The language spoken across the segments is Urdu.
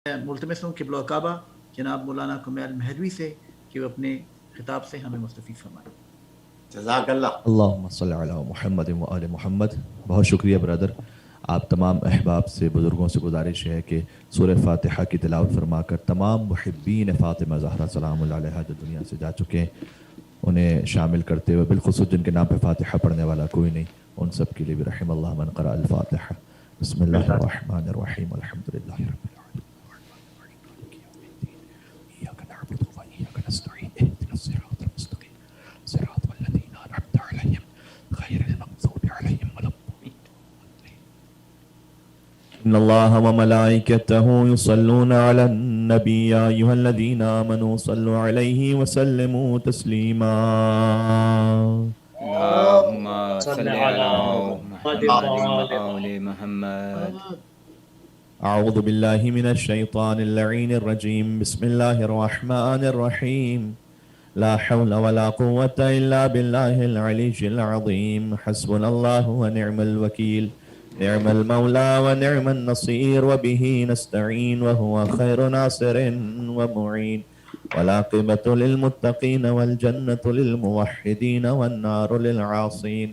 ملتمس ہوں قبلہ کعبہ جناب مولانا کمیل مہدوی سے کہ وہ اپنے خطاب سے ہمیں مستفید فرمائیں۔ جزاک اللہ۔ اللہم صلی علی محمد و آل محمد۔ بہت شکریہ برادر، آپ تمام احباب سے بزرگوں سے گزارش ہے کہ سورہ فاتحہ کی تلاوت فرما کر تمام محبین فاطمہ زہرا سلام اللہ علیہا جو دنیا سے جا چکے ہیں انہیں شامل کرتے ہوئے، بالخصوص جن کے نام پہ فاتحہ پڑھنے والا کوئی نہیں، ان سب کے لیے بھی رحم اللہ من قرأ الفاتحہ۔ بسم اللہ الرحمن الرحیم، الحمدللہ رب العالمین، ایاک نعبد و ایاک نستعین، اہدنا الصراط المستقیم صراط الذین انعمت علیہم غیر المغضوب علیہم ولا الضالین۔ ان اللہ وملائکتہ یصلون علی النبی یا ایھا الذین آمنوا صلوا علیہ وسلموا تسلیما۔ اللهم صل على محمد وآل محمد۔ اعوذ باللہ من الشیطان اللعین الرجیم، بسم اللہ الرحمن الرحیم، لا حول ولا قوة الا باللہ العلی العظیم، حسبنا اللہ ونعم الوکیل، نعم المولا ونعم النصیر، وبہ نستعین وهو خیر ناصر ومعین، والعاقبة للمتقین والجنة للموحدین والنار للعاصین،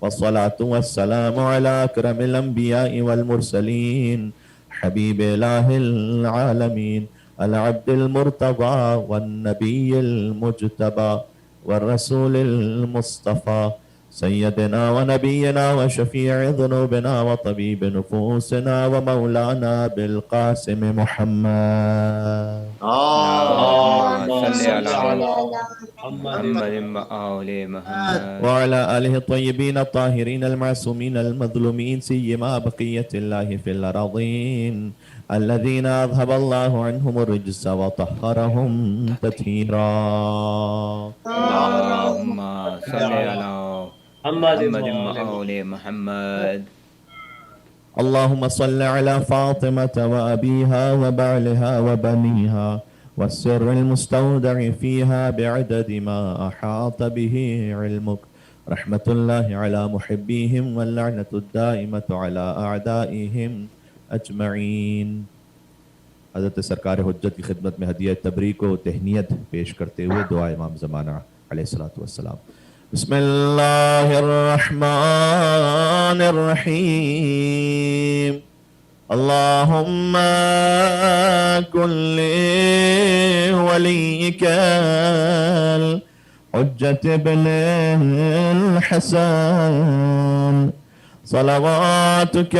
والصلاة والسلام على اکرم الانبیاء والمرسلین، حبیب الہ العالمین، العبد المرتضى والنبی المجتبى والرسول المصطفى، سیدنا ونبینا وشفیع ذنوبنا وطبیب نفوسنا ومولانا بالقاسم محمد۔ اللهم صل على محمد وآل محمد وعلى آلہ الطیبین الطاہرین المعصومین المظلومین، سیما بقیت اللہ فی الارضین، الذین اذهب اللہ عنہم الرجس وطہرہم تطہیرا۔ اللهم صل على محمد وآل محمد۔ اللهم صل على فاطمة وأبيها وبعلها وبنيها والسر المستودع فيها بعدد ما أحاط به علمك، رحمة الله على محبيهم واللعنة الدائمة على أعدائهم أجمعين۔ حضرت سرکار حجت کی خدمت میں ہدیہ تبریک و تہنیت پیش کرتے ہوئے دعا امام زمانہ علیہ الصلوۃ والسلام۔ بسم اللہ الرحمن الرحیم، اللہم کن لولیک الحجت بن الحسن صلواتک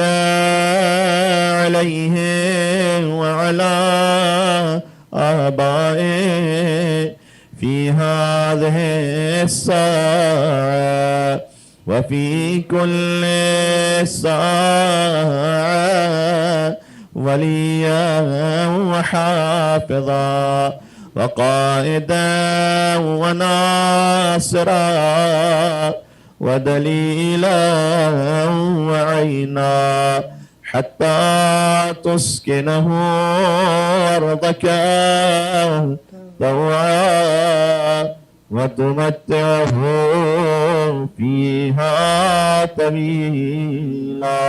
علیہ وعلی آبائه في هذه الساعة وفي كل ساعة وليا وحافظا وقائدا وناصرا ودليلا وعينا حتى تسكنه أرضك طوعا وتمتعه فيها طويلا۔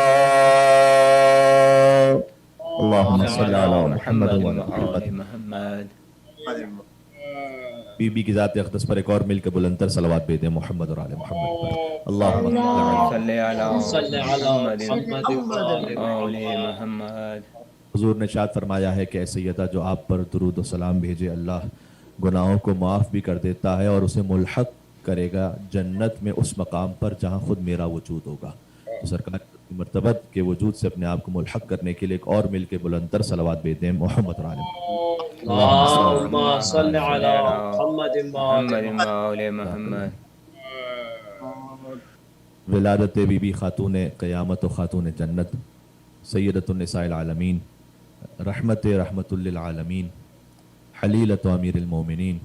اللهم صل على محمد وآل محمد۔ بی بی کی ذات اقدس پر ایک اور مل کے بلندر صلوات بھیج دیں محمد اور آل محمد پر۔ اللہم صل على محمد وآل محمد۔ حضور نے ارشاد فرمایا ہے کہ اے سیدہ جو آپ پر درود و سلام بھیجے اللہ گناہوں کو معاف بھی کر دیتا ہے اور اسے ملحق کرے گا جنت میں اس مقام پر جہاں خود میرا وجود ہوگا۔ تو سرکار مرتبت کے وجود سے اپنے آپ کو ملحق کرنے کے لیے ایک اور مل کے بلندر صلوات بھیج دیں محمد اور آل محمد۔ اللهم صل على محمد وآل محمد۔ ولادت بی بی خاتون قیامت و خاتون جنت، سیدۃ النساء العالمین، رحمت للعالمین، حلیلۃ امیر المومنین،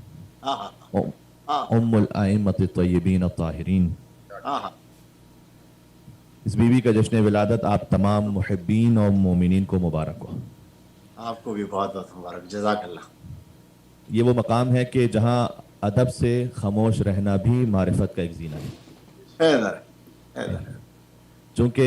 ام الائمۃ الطیبین الطاہرین۔ اس بی بی کا جشن ولادت آپ تمام محبین اور مومنین کو مبارک ہو۔ آپ کو بھی بہت بہت مبارک، جزاک اللہ۔ یہ وہ مقام ہے کہ جہاں ادب سے خاموش رہنا بھی معرفت کا ایک زینہ ہے، چونکہ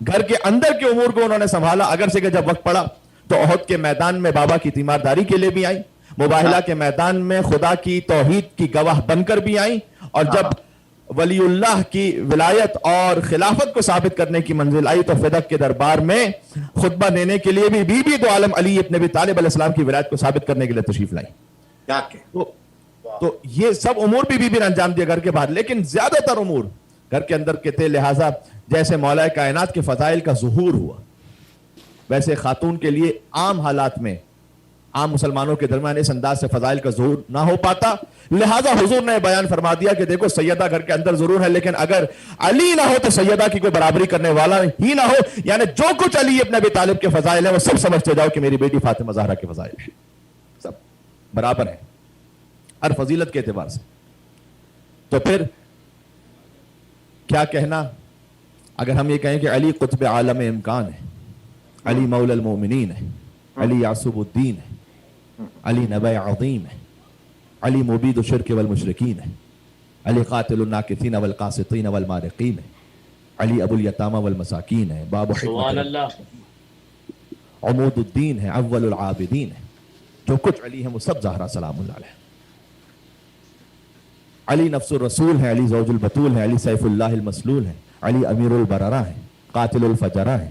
گھر کے اندر کے امور کو انہوں نے سنبھالا، اگر سے کہ جب وقت پڑا تو احد کے میدان میں بابا کی تیمارداری کے لیے بھی آئی، مباہلہ کے میدان میں خدا کی توحید کی گواہ بن کر بھی آئیں، اور جب ولی اللہ کی ولایت اور خلافت کو ثابت کرنے کی منزل آئی تو فدق کے دربار میں خطبہ دینے کے لیے بھی بی بی دو عالم علی ابن ابی طالب علیہ السلام کی ولایت کو ثابت کرنے کے لیے تشریف لائی. کیا کہ تو یہ سب امور بھی بی بی نے انجام دیا گھر کے باہر، لیکن زیادہ تر امور گھر کے اندر کے تھے. لہٰذا جیسے مولا کائنات کے فضائل کا ظہور ہوا، ویسے خاتون کے لیے عام حالات میں عام مسلمانوں کے درمیان اس انداز سے فضائل کا ظہور نہ ہو پاتا. لہٰذا حضور نے بیان فرما دیا کہ دیکھو سیدہ گھر کے اندر ضرور ہے، لیکن اگر علی نہ ہو تو سیدہ کی کوئی برابری کرنے والا ہی نہ ہو. یعنی جو کچھ علی ابن ابی طالب کے فضائل ہیں وہ سب سمجھتے جاؤ کہ میری بیٹی فاطمہ زہرا کے فضائل ہیں، سب برابر ہیں ہر فضیلت کے اعتبار سے. تو پھر کیا کہنا اگر ہم یہ کہیں کہ علی قطب عالم امکان ہے، علی مولا المؤمنین ہے، علی یعصب الدین ہے، علی نبی عظیم ہے، علی مبید الشرک والمشرکین ہے، علی قاتل الناکثین والقاسطین والمارقین ہے، علی ابو الیتامى والمساکین ہے، باب سبحان حکمت اللہ، عمود الدین ہے، اول العابدین ہے. جو کچھ علی ہیں وہ سب زہرا سلام اللہ علیہ. علی نفس الرسول ہے، علی زوج البتول ہے، علی سیف اللہ المسلول ہے، علی امیر البررہ ہے، قاتل الفجرہ ہے،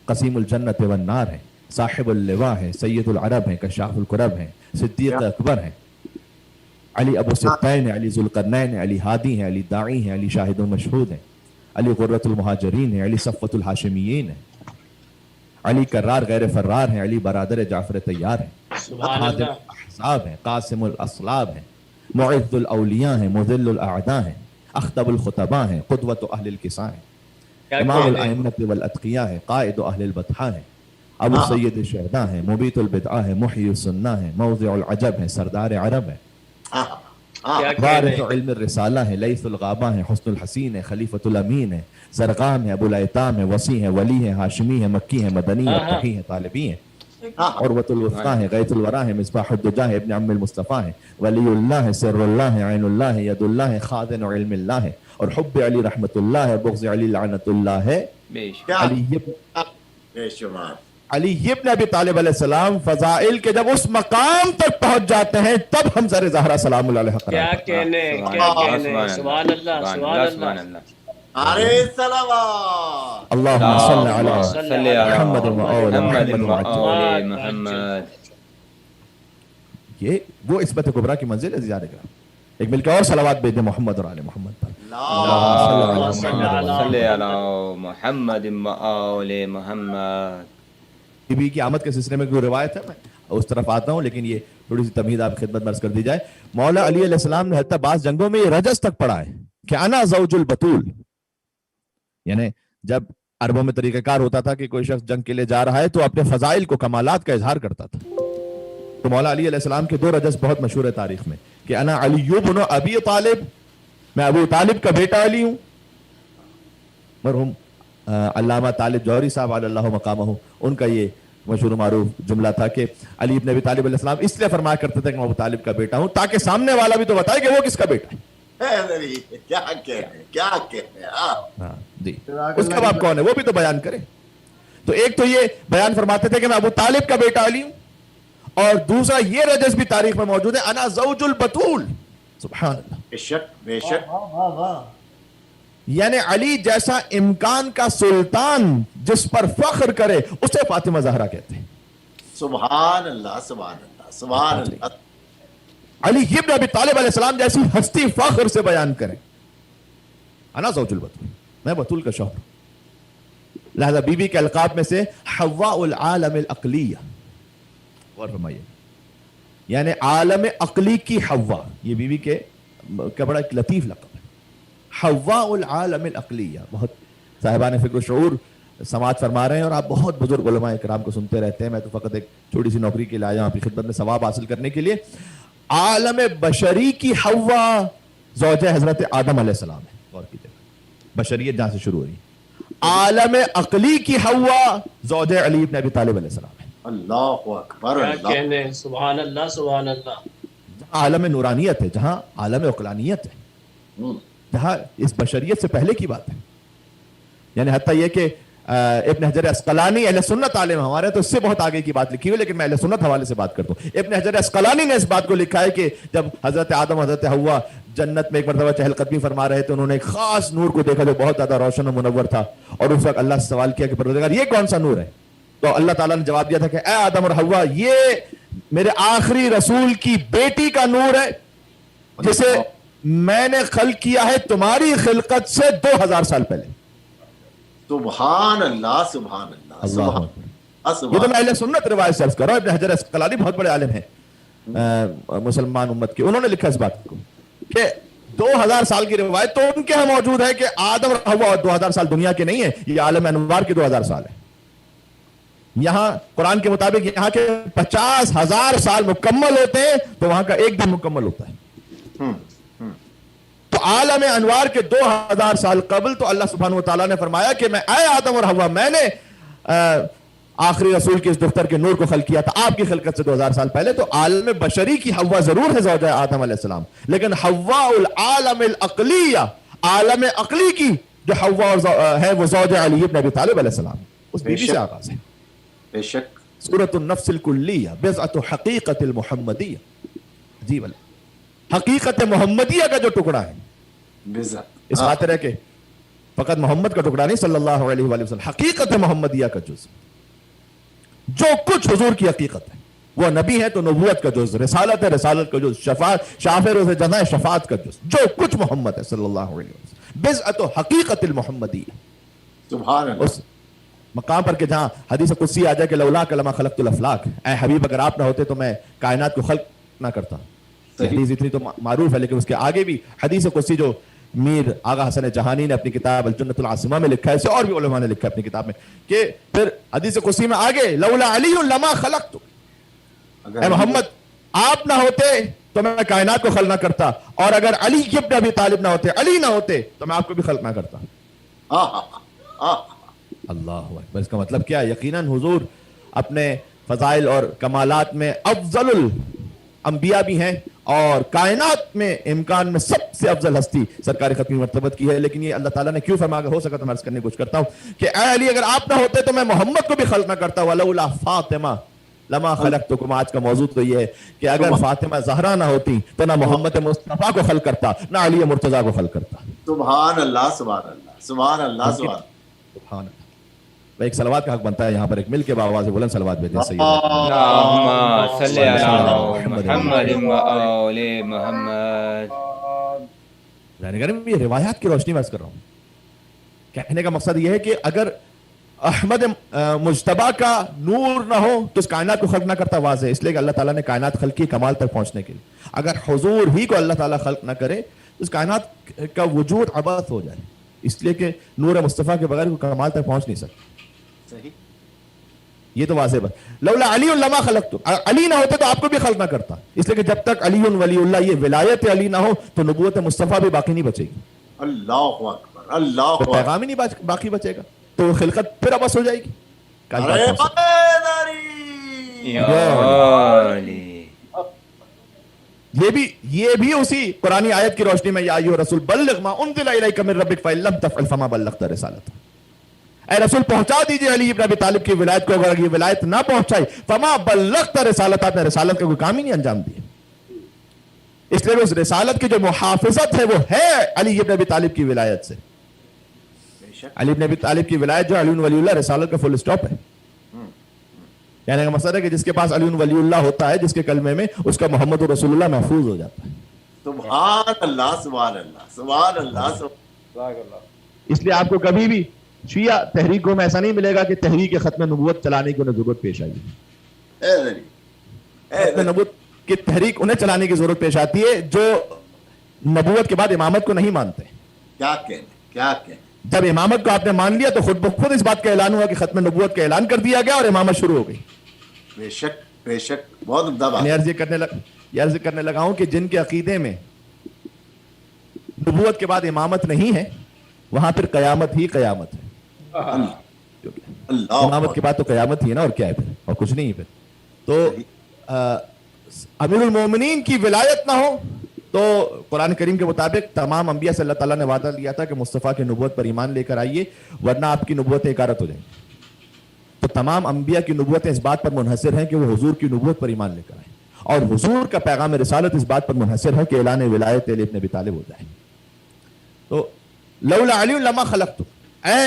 قسیم الجنت والنار ہے، صاحب اللواء ہے، سید العرب ہے، کشاف الکرب ہے، صدیق اکبر ہے، علی ابو ستین ہے، علی ذوالقرنین ہے، علی ہادی ہے، علی داعی ہے، علی شاہد المشہود ہے، علی غرۃ المہاجرین ہے، علی صفوۃ الہاشمیین ہے، علی کرار غیر فرار ہے، علی برادر جعفر طیار ہے، سبحان حاتم اللہ، الاحزاب ہے، قاسم الاصلاب ہے، معز الاولیاء ہیں، مذل الاعداء ہیں، اخطب الخطباء ہیں، قدوۃ اہل الکساء ہیں، کیا امام کہنے ہیں؟ الائمۃ والاتقیاء ہے، قائد اہل البطحاء ہے، ابو سید الشہداء ہے، مبیت البدعہ ہے، محیی السنہ ہے، موضع العجب ہے، سردار عرب ہے، کیا کہنے وارث ہیں؟ علم الرسالہ ہے، لیث الغابہ ہے، حسن الحسین ہے، خلیفۃ الامین ہے، زرغام ہے، ابو الایتام ہے، وسیع ہے، ولی ہے، ہاشمی ہے، مکی ہے، مدنی ہے، تقی ہے، طالبی ہے، عروۃ الوثقیٰ ہے، غیث الورا ہے، مصباح الدجا ہے، ابن عم المصطفیٰ ہے، ولی اللہ ہے، سر اللہ ہے، عین اللہ ہے، ید اللہ ہے، خازن علم اللہ ہے، اور حب علی رحمت اللہ ہے، بغض علی لعنت اللہ ہے. بے شک. علی ابن ابی طالب علیہ السلام فضائل کے جب اس مقام تک پہنچ جاتے ہیں تب ہم زر زہرا سلام اللہ علیہ کیا قرار کہنے ہیں؟ کیا کہنے ہیں؟ سبحان اللہ، سبحان اللہ. نعرہ سلامات. اللہم صلی علی صلی علی محمد وآل محمد محمد. وآل محمد. یہ وہ عصمت کبریٰ کی منزل ہے عزیزان کرام. ایک مل کے اور صلوات بھیج دیں محمد اور آل محمد پر. اللہ صلی علی محمد وآل محمد. بی بی کی آمد کے سلسلے میں کوئی روایت ہے، میں اس طرف آتا ہوں، لیکن یہ تھوڑی سی تمہید آپ خدمت میں عرض کر دی جائے. مولا علی علیہ السلام نے حتیٰ بعض جنگوں میں یہ رجز تک پڑھا ہے کہ انا زوج البتول، یعنی جب عربوں میں طریقہ کار ہوتا تھا کہ کوئی شخص جنگ کے لیے جا رہا ہے تو اپنے فضائل کو، کمالات کا اظہار کرتا تھا. تو مولا علی علیہ السلام کے دو رجز بہت مشہور ہے تاریخ میں کہ انا علی بن ابی طالب، میں ابو طالب کا بیٹا علی ہوں. مرحوم علامہ طالب جوہری صاحب علی اللہ مقامہ، ان کا یہ مشہور معروف جملہ تھا کہ علی ابن ابی طالب علیہ السلام اس لیے فرمایا کرتے تھے کہ میں ابو طالب کا بیٹا ہوں تاکہ سامنے والا بھی تو بتائے کہ وہ کس کا بیٹا ہے. کیا کہنے کیا کہنے. ہاں جی، اس کا باپ کون ہے وہ بھی تو بیان کرے. تو ایک تو یہ بیان فرماتے تھے کہ میں ابو طالب کا بیٹا علی ہوں، اور دوسرا یہ رجز بھی تاریخ میں موجود ہے انا زوج البتول. سبحان اللہ. بے شک بے شک. یعنی علی جیسا امکان کا سلطان جس پر فخر کرے اسے فاطمہ زہرا کہتے ہیں. سبحان اللہ سبحان اللہ سبحان اللہ. علی ابن ابی طالب علیہ السلام جیسی ہستی فخر سے بیان کریں انا زوج البتول، میں بتول کا شوہر. لہذا بی بی کے القاب میں سے حواء العالم العقلیہ، غور فرمائیے، یعنی عالم عقلی کی حوا، یہ بی بی کے بڑا ایک لطیف لقب ہے، حواء العالم العقلیہ. بہت صاحبان فکر و شعور سماعت فرما رہے ہیں اور آپ بہت بزرگ علماء کرام کو سنتے رہتے ہیں. میں تو فقط ایک چھوٹی سی نوکری کے لیے آیا ہوں آپ کی خدمت میں ثواب حاصل کرنے کے لیے. عالم بشری کی حوا زوجہ حضرت آدم علیہ السلام ہے. غور کیجیے، بشریت جہاں سے شروع ہوئی. عالم عقلی کی حوا زوجہ علی ابن ابی طالب علیہ السلام ہے. اللہ اکبر. کیا اللہ کہنے ہیں؟ سبحان اللہ، سبحان اللہ. جہاں عالم نورانیت ہے، جہاں عالم عقلانیت ہے، جہاں اس بشریت سے پہلے کی بات ہے. یعنی حتیٰ یہ کہ ابن حجر اسقلانی اہل سنت عالم ہمارے تو اس سے بہت آگے کی بات لکھی ہوئی، لیکن میں اہل سنت حوالے سے بات کرتا ہوں. ابن حجر اسقلانی نے اس بات کو لکھا ہے کہ جب حضرت آدم حضرت حوا جنت میں ایک مرتبہ چہل قدمی فرما رہے تھے، انہوں نے ایک خاص نور کو دیکھا جو بہت زیادہ روشن و منور تھا، اور اس وقت اللہ سے سوال کیا کہ پروردگار یہ کون سا نور ہے؟ تو اللہ تعالیٰ نے جواب دیا تھا کہ اے آدم اور حوا، یہ میرے آخری رسول کی بیٹی کا نور ہے جسے میں نے خلق کیا ہے تمہاری خلقت سے 2000 سال پہلے. سبحان اللہ سبحان اللہ اللہ سبحان یہ تو میں اہل سنت روایت سے عرض کر رہا ہوں. ابن حجر اسقلانی بہت بڑے عالم ہیں مسلمان امت کے، انہوں نے لکھا اس بات کو کہ 2000 سال کی روایت تو ان کے ہاں موجود ہے کہ آدم اور حوا 2000 سال دنیا کے نہیں ہے، یہ عالم انوار کے 2000 سال ہے. یہاں قرآن کے مطابق یہاں کے 50,000 سال مکمل ہوتے ہیں تو وہاں کا ایک دن مکمل ہوتا ہے. تو عالم انوار کے 2000 سال قبل تو اللہ سبحانہ و تعالیٰ نے فرمایا کہ میں اے آدم اور حوا، میں نے آخری رسول کے اس دختر کے نور کو خلق کیا تھا آپ کی خلقت سے 2000 سال پہلے. تو عالم بشری کی حوا ضرور ہے زوجہ آدم علیہ السلام، لیکن حوا العالم العقلیہ، عالم عقلی کی جو حوا ہے وہ زوجہ علی ابن ابی طالب علیہ السلام، اس بیوی سے آغاز ہے. بے شک سورۃ النفس الکلیہ بضعۃ حقیقت المحمدیہ. جی بھائی، حقیقت محمدیہ کا جو ٹکڑا ہے، اس خاطر ہے کہ فقط محمد کا ٹکڑا نہیں صلی اللہ علیہ وآلہ وسلم، حقیقت محمدیہ کا جز، جو کچھ حضور کی حقیقت ہے. وہ نبی ہے تو نبوت کا جز، رسالت ہے رسالت کا جز، شفاعت شافع روز جزا ہے شفاعت کا جز، جو کچھ محمد ہے صلی اللہ علیہ وسلم، بضعۃ حقیقت المحمدیہ. سبحان اللہ. اس مقام پر کہ جہاں حدیث قدسی آ جائے کہ لولاک لما خلقت الافلاک، اے حبیب اگر آپ نہ ہوتے تو میں کائنات کو خلق نہ کرتا. حدیث اتنی تو معروف ہے، لیکن اس کے آگے بھی حدیث قدسی جو میر آغا حسن جہانی نے اپنی کتاب الجنت العاصمہ میں لکھا ہے، اسے اور بھی علماء نے لکھا ہے اپنی کتاب میں کہ پھر حدیث قدسی میں آگے لولا علی لما خلقت، اے محمد آپ نہ ہوتے تو میں کائنات کو خلق نہ کرتا، اور اگر علی ابن ابی طالب نہ ہوتے، علی نہ ہوتے تو میں آپ کو بھی خلق نہ کرتا. اللہ اکبر. اس کا مطلب کیا ہے؟ یقیناً حضور اپنے فضائل اور کمالات میں افضل الانبیاء بھی ہیں، اور کائنات میں امکان میں سب سے افضل ہستی سرکار ختمی مرتبت کی ہے. لیکن یہ اللہ تعالیٰ نے کیوں فرمایا، ہو سکا تو میں عرض کرنے کی کوشش کرتا ہوں کہ اے علی اگر آپ نہ ہوتے تو میں محمد کو بھی خلق نہ کرتا. ولولا فاطمہ لما خلقتکم. آج کا موضوع تو یہ ہے کہ اگر فاطمہ زہرا نہ ہوتی تو نہ محمد مصطفیٰ کو خلق کرتا، نہ علی مرتضیٰ کو خلق کرتا. سبحان اللہ سبحان اللہ سبحان اللہ سبحان اللہ. ایک صلوات کا حق بنتا ہے یہاں پر، ایک مل کے باواز بلند صلوات بھیجیں. اللہم صلی علی محمد و آل محمد. یہ روایات کی روشنی میں عرض کر رہا ہوں. کہنے کا مقصد یہ ہے کہ اگر احمد مجتبیٰ کا نور نہ ہو تو اس کائنات کو خلق نہ کرتا. واضح اس لیے کہ اللہ تعالیٰ نے کائنات خلق کی کمال تک پہنچنے کے لیے. اگر حضور ہی کو اللہ تعالیٰ خلق نہ کرے تو اس کائنات کا وجود عبث ہو جائے، اس لیے کہ نور مصطفیٰ کے بغیر کوئی کمال تک پہنچ نہیں سکتا. صحیح. یہ تو واضح بات. لولا علی لما خلقت، علی نہ ہوتے تو آپ کو بھی خلق نہ کرتا. اس لیے کہ جب تک علی ولی اللہ، یہ ولایت علی نہ ہو تو نبوت مصطفیٰ بھی باقی نہیں بچے گی. اللہ اکبر اللہ تو اکبر. پیغام ہی نہیں باقی بچے گا تو خلقت پھر عبث ہو جائے گی. یہ بھی اسی قرآنی آیت کی روشنی میں یا ایھا الرسول بلغ ما انزل الیک من ربک فإن لم تفعل فما بلغت رسالتہ. اے رسول پہنچا دیجئے علی ابن ابی طالب کی ولایت کو، اگر یہ ولایت نہ پہنچائی فما بلغت رسالتہ، آپ نے رسالت کا کوئی کام ہی نہیں انجام دیا. اس لیے اس رسالت کی جو محافظت ہے وہ ہے علی ابن ابی طالب کی ولایت سے. علی ابن ابی طالب کی ولایت جو علی ولی اللہ، رسالت کا فل اسٹاپ ہے. کہنے کا مقصد ہے کہ جس کے پاس علی ولی اللہ ہوتا ہے، جس کے کلمے میں اس کا محمد رسول اللہ محفوظ ہو جاتا ہے. سبحان اللہ سبحان اللہ سبحان اللہ سبحان اللہ. اس لیے آپ کو کبھی بھی شیعہ تحریکوں میں ایسا نہیں ملے گا کہ تحریک ختم نبوت چلانے کی انہیں ضرورت پیش آئی. ختم نبوت کی تحریک انہیں چلانے کی ضرورت پیش آتی ہے جو نبوت کے بعد امامت کو نہیں مانتے. کیا کہنے. جب امامت کو آپ نے مان لیا تو خود بخود اس بات کا اعلان ہوا کہ ختم نبوت کا اعلان کر دیا گیا اور امامت شروع ہو گئی. بے شک بے شک. بہت عمدہ بات. میں عرض کرنے لگا ہوں کہ جن کے عقیدے میں نبوت کے بعد امامت نہیں ہے وہاں پھر قیامت ہی قیامت ہے. امامت کے بعد تو قیامت ہی ہے نا، اور کیا ہے پھر، اور کچھ نہیں ہے پھر. تو امیر المومنین کی ولایت نہ ہو تو قرآن کریم کے مطابق تمام انبیاء سے اللہ تعالیٰ نے وعدہ لیا تھا کہ مصطفیٰ کی نبوت پر ایمان لے کر آئیے ورنہ آپ کی نبوتیں غارت ہو جائیں گی. تو تمام انبیاء کی نبوتیں اس بات پر منحصر ہیں کہ وہ حضور کی نبوت پر ایمان لے کر آئیں, اور حضور کا پیغام رسالت اس بات پر منحصر ہے کہ اعلان ولایت علی بن ابی طالب ہو جائے. تو لولا علی لما خلقت, اے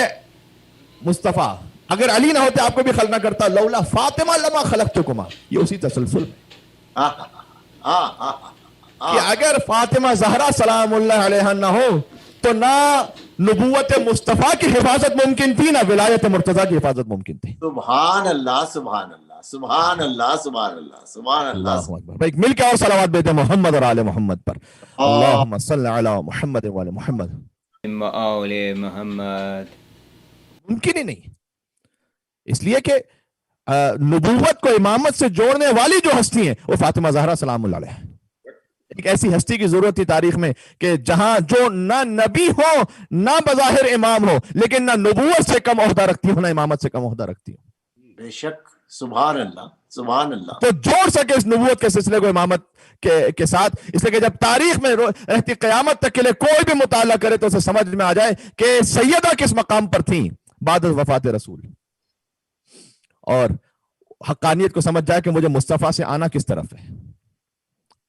مصطفیٰ اگر علی نہ ہوتے آپ کو بھی خلق نہ کرتا, لولا فاطمہ لما خلقتکما, یہ اسی تسلسل میں کہ اگر فاطمہ زہرا سلام اللہ علیہ نہ ہو تو نہ نبوت مصطفیٰ کی حفاظت ممکن تھی, نہ ولایت مرتضیٰ کی حفاظت ممکن تھی. سبحان اللہ سبحان اللہ سبحان اللہ سبحان اللہ سبحان اللہ. اللہ اکبر. بھائی مل کے اور صلوات بیتے محمد اور آل محمد پر. اللہم صلی علی محمد و آل محمد. آل محمد. ممکن ہی نہیں, اس لیے کہ نبوت کو امامت سے جوڑنے والی جو ہستی ہیں وہ فاطمہ زہرا سلام اللہ علیہ. ایک ایسی ہستی کی ضرورت تھی تاریخ میں کہ جہاں جو نہ نبی ہو نہ بظاہر امام ہو لیکن نہ نبوت سے کم عہدہ رکھتی ہو نہ امامت سے کم عہدہ رکھتی ہو. بے شک سبحان اللہ سبحان اللہ. تو جوڑ سکے اس نبوت کے سلسلے کو امامت کے ساتھ, اس لیے کہ جب تاریخ میں رہتی قیامت تک کے لیے کوئی بھی مطالعہ کرے تو اسے سمجھ میں آ جائے کہ سیدہ کس مقام پر تھیں بعد از وفات رسول, اور حقانیت کو سمجھ جائے کہ مجھے مصطفیٰ سے آنا کس طرف ہے,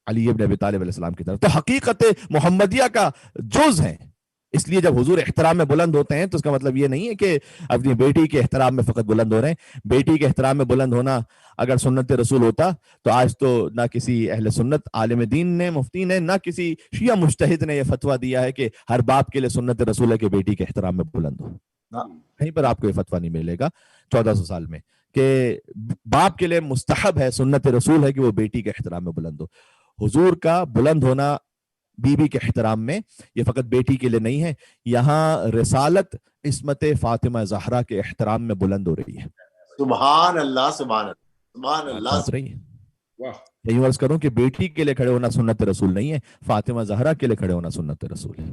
علی ابن ابی طالب علیہ السلام کی طرف. تو حقیقت محمدیہ کا جز ہے. اس لیے جب حضور احترام میں بلند ہوتے ہیں تو اس کا مطلب یہ نہیں ہے کہ اپنی بیٹی کے احترام میں فقط بلند ہو رہے ہیں. بیٹی کے احترام میں بلند ہونا اگر سنت رسول ہوتا تو آج تو نہ کسی اہل سنت عالم دین نے مفتی نے نہ کسی شیعہ مجتہد نے یہ فتویٰ دیا ہے کہ ہر باپ کے لیے سنت رسول ہے کہ بیٹی کے احترام میں بلند ہو. کہیں پر آپ کو یہ فتویٰ نہیں ملے گا 1400 سال میں کہ باپ کے لیے مستحب ہے, سنت رسول ہے کہ وہ بیٹی کے احترام میں بلند ہو. حضور کا بلند ہونا بی بی کے احترام میں یہ فقط بیٹی کے لیے نہیں ہے, یہاں رسالت عصمت فاطمہ زہرا کے احترام میں بلند ہو رہی ہے. سبحان اللہ سبحان اللہ سبحان اللہ. یوں عرض کروں کہ بیٹی کے لیے کھڑے ہونا سنت رسول نہیں ہے, فاطمہ زہرا کے لیے کھڑے ہونا سنت رسول ہے.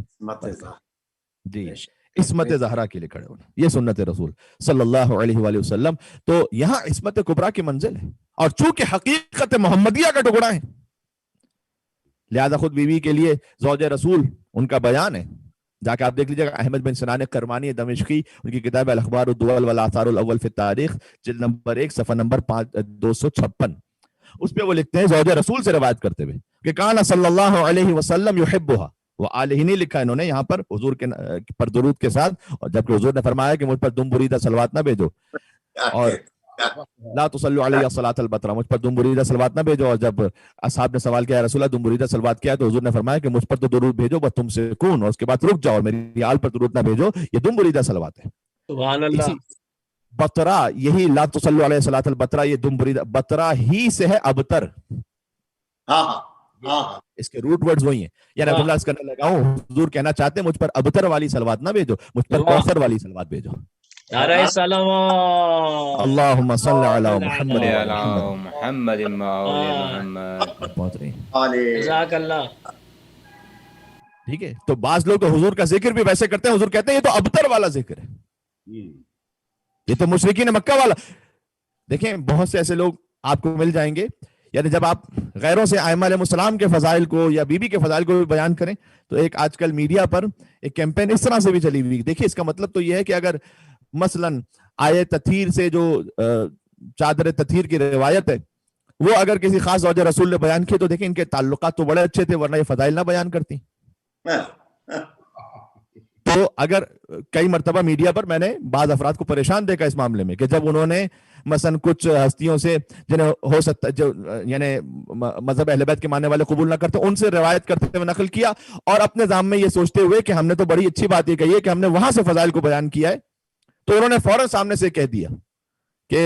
جی, عصمت زہرا کے لیے کھڑے ہونا یہ سنت رسول صلی اللہ علیہ وآلہ وسلم. تو یہاں عصمت کبریٰ کی منزل ہے, اور چونکہ حقیقت محمدیہ کا ٹکڑا ہے لہذا خود بیوی کے لیے زوج رسول ان کا بیان ہے. جا کے آپ دیکھ لیجیے گا, احمد بن سنان کرمانی دمشقی ان کی کتاب الاخبار الدول والآثار الاول فی التاریخ جلد نمبر 1 صفحہ نمبر 256, اس پہ وہ لکھتے ہیں زوج رسول سے روایت کرتے ہوئے کہ کان صلی اللہ علیہ وسلم یحبها, وہ آلہ نہیں لکھا انہوں نے یہاں پر حضور کے پر درود کے ساتھ, اور جبکہ حضور نے فرمایا کہ مجھ پر دم بریدہ صلوات نہ بھیجو اور لا تصلوا علیہ صلاۃ البترا, مجھ پر دم بریدہ صلوات نہ بھیجو. اور جب اصحاب نے سوال کیا رسول اللہ دم بریدہ صلوات کیا, تو حضور نے فرمایا کہ مجھ پر تو درود بھیجو بس تم سکون, اور اس کے بعد رک جاؤ, میری آل پر درود نہ بھیجو, یہ دم بریدہ صلوات ہے. سبحان اللہ. بترا یہی لا تصلوا علیہ صلاۃ البترا, یہ دم بریدہ بترا ہی سے ہے ابتر, اس کے روٹ ورڈز وہی ہیں. یعنی عبداللہ اس کرنے لگا ہوں حضور کہنا چاہتے ہیں مجھ پر ابتر والی صلوات نہ بھیجو, مجھ پر کوثر والی صلوات بھیجو. نعرہ صلوات. اللہم صلی علی محمد محمد محمد. جزاک اللہ. ٹھیک ہے, تو بعض لوگ تو حضور کا ذکر بھی ویسے کرتے ہیں, حضور کہتے ہیں یہ تو ابتر والا ذکر ہے, یہ تو مشرکین مکہ والا. دیکھیں بہت سے ایسے لوگ آپ کو مل جائیں گے, یعنی جب آپ غیروں سے ائمہ علیہ السلام کے فضائل کو یا بی بی کے فضائل کو بھی بیان کریں تو ایک آج کل میڈیا پر ایک کیمپین اس طرح سے بھی چلی ہوئی. دیکھیں اس کا مطلب تو یہ ہے کہ اگر مثلا آئے تطہیر سے جو چادر تطہیر کی روایت ہے وہ اگر کسی خاص زوج رسول نے بیان کی تو دیکھیں ان کے تعلقات تو بڑے اچھے تھے ورنہ یہ فضائل نہ بیان کرتی. تو اگر کئی مرتبہ میڈیا پر میں نے بعض افراد کو پریشان دیکھا اس معاملے میں کہ جب انہوں نے مثلا کچھ ہستیوں سے جنہیں ہو سکتا جو یعنی مذہب اہل بیت کے ماننے والے قبول نہ کرتے ان سے روایت کرتے ہوئے نقل کیا اور اپنے ذہن میں یہ سوچتے ہوئے کہ ہم نے تو بڑی اچھی بات یہ کہی ہے کہ ہم نے وہاں سے فضائل کو بیان کیا ہے, تو انہوں نے فوراً سامنے سے کہہ دیا کہ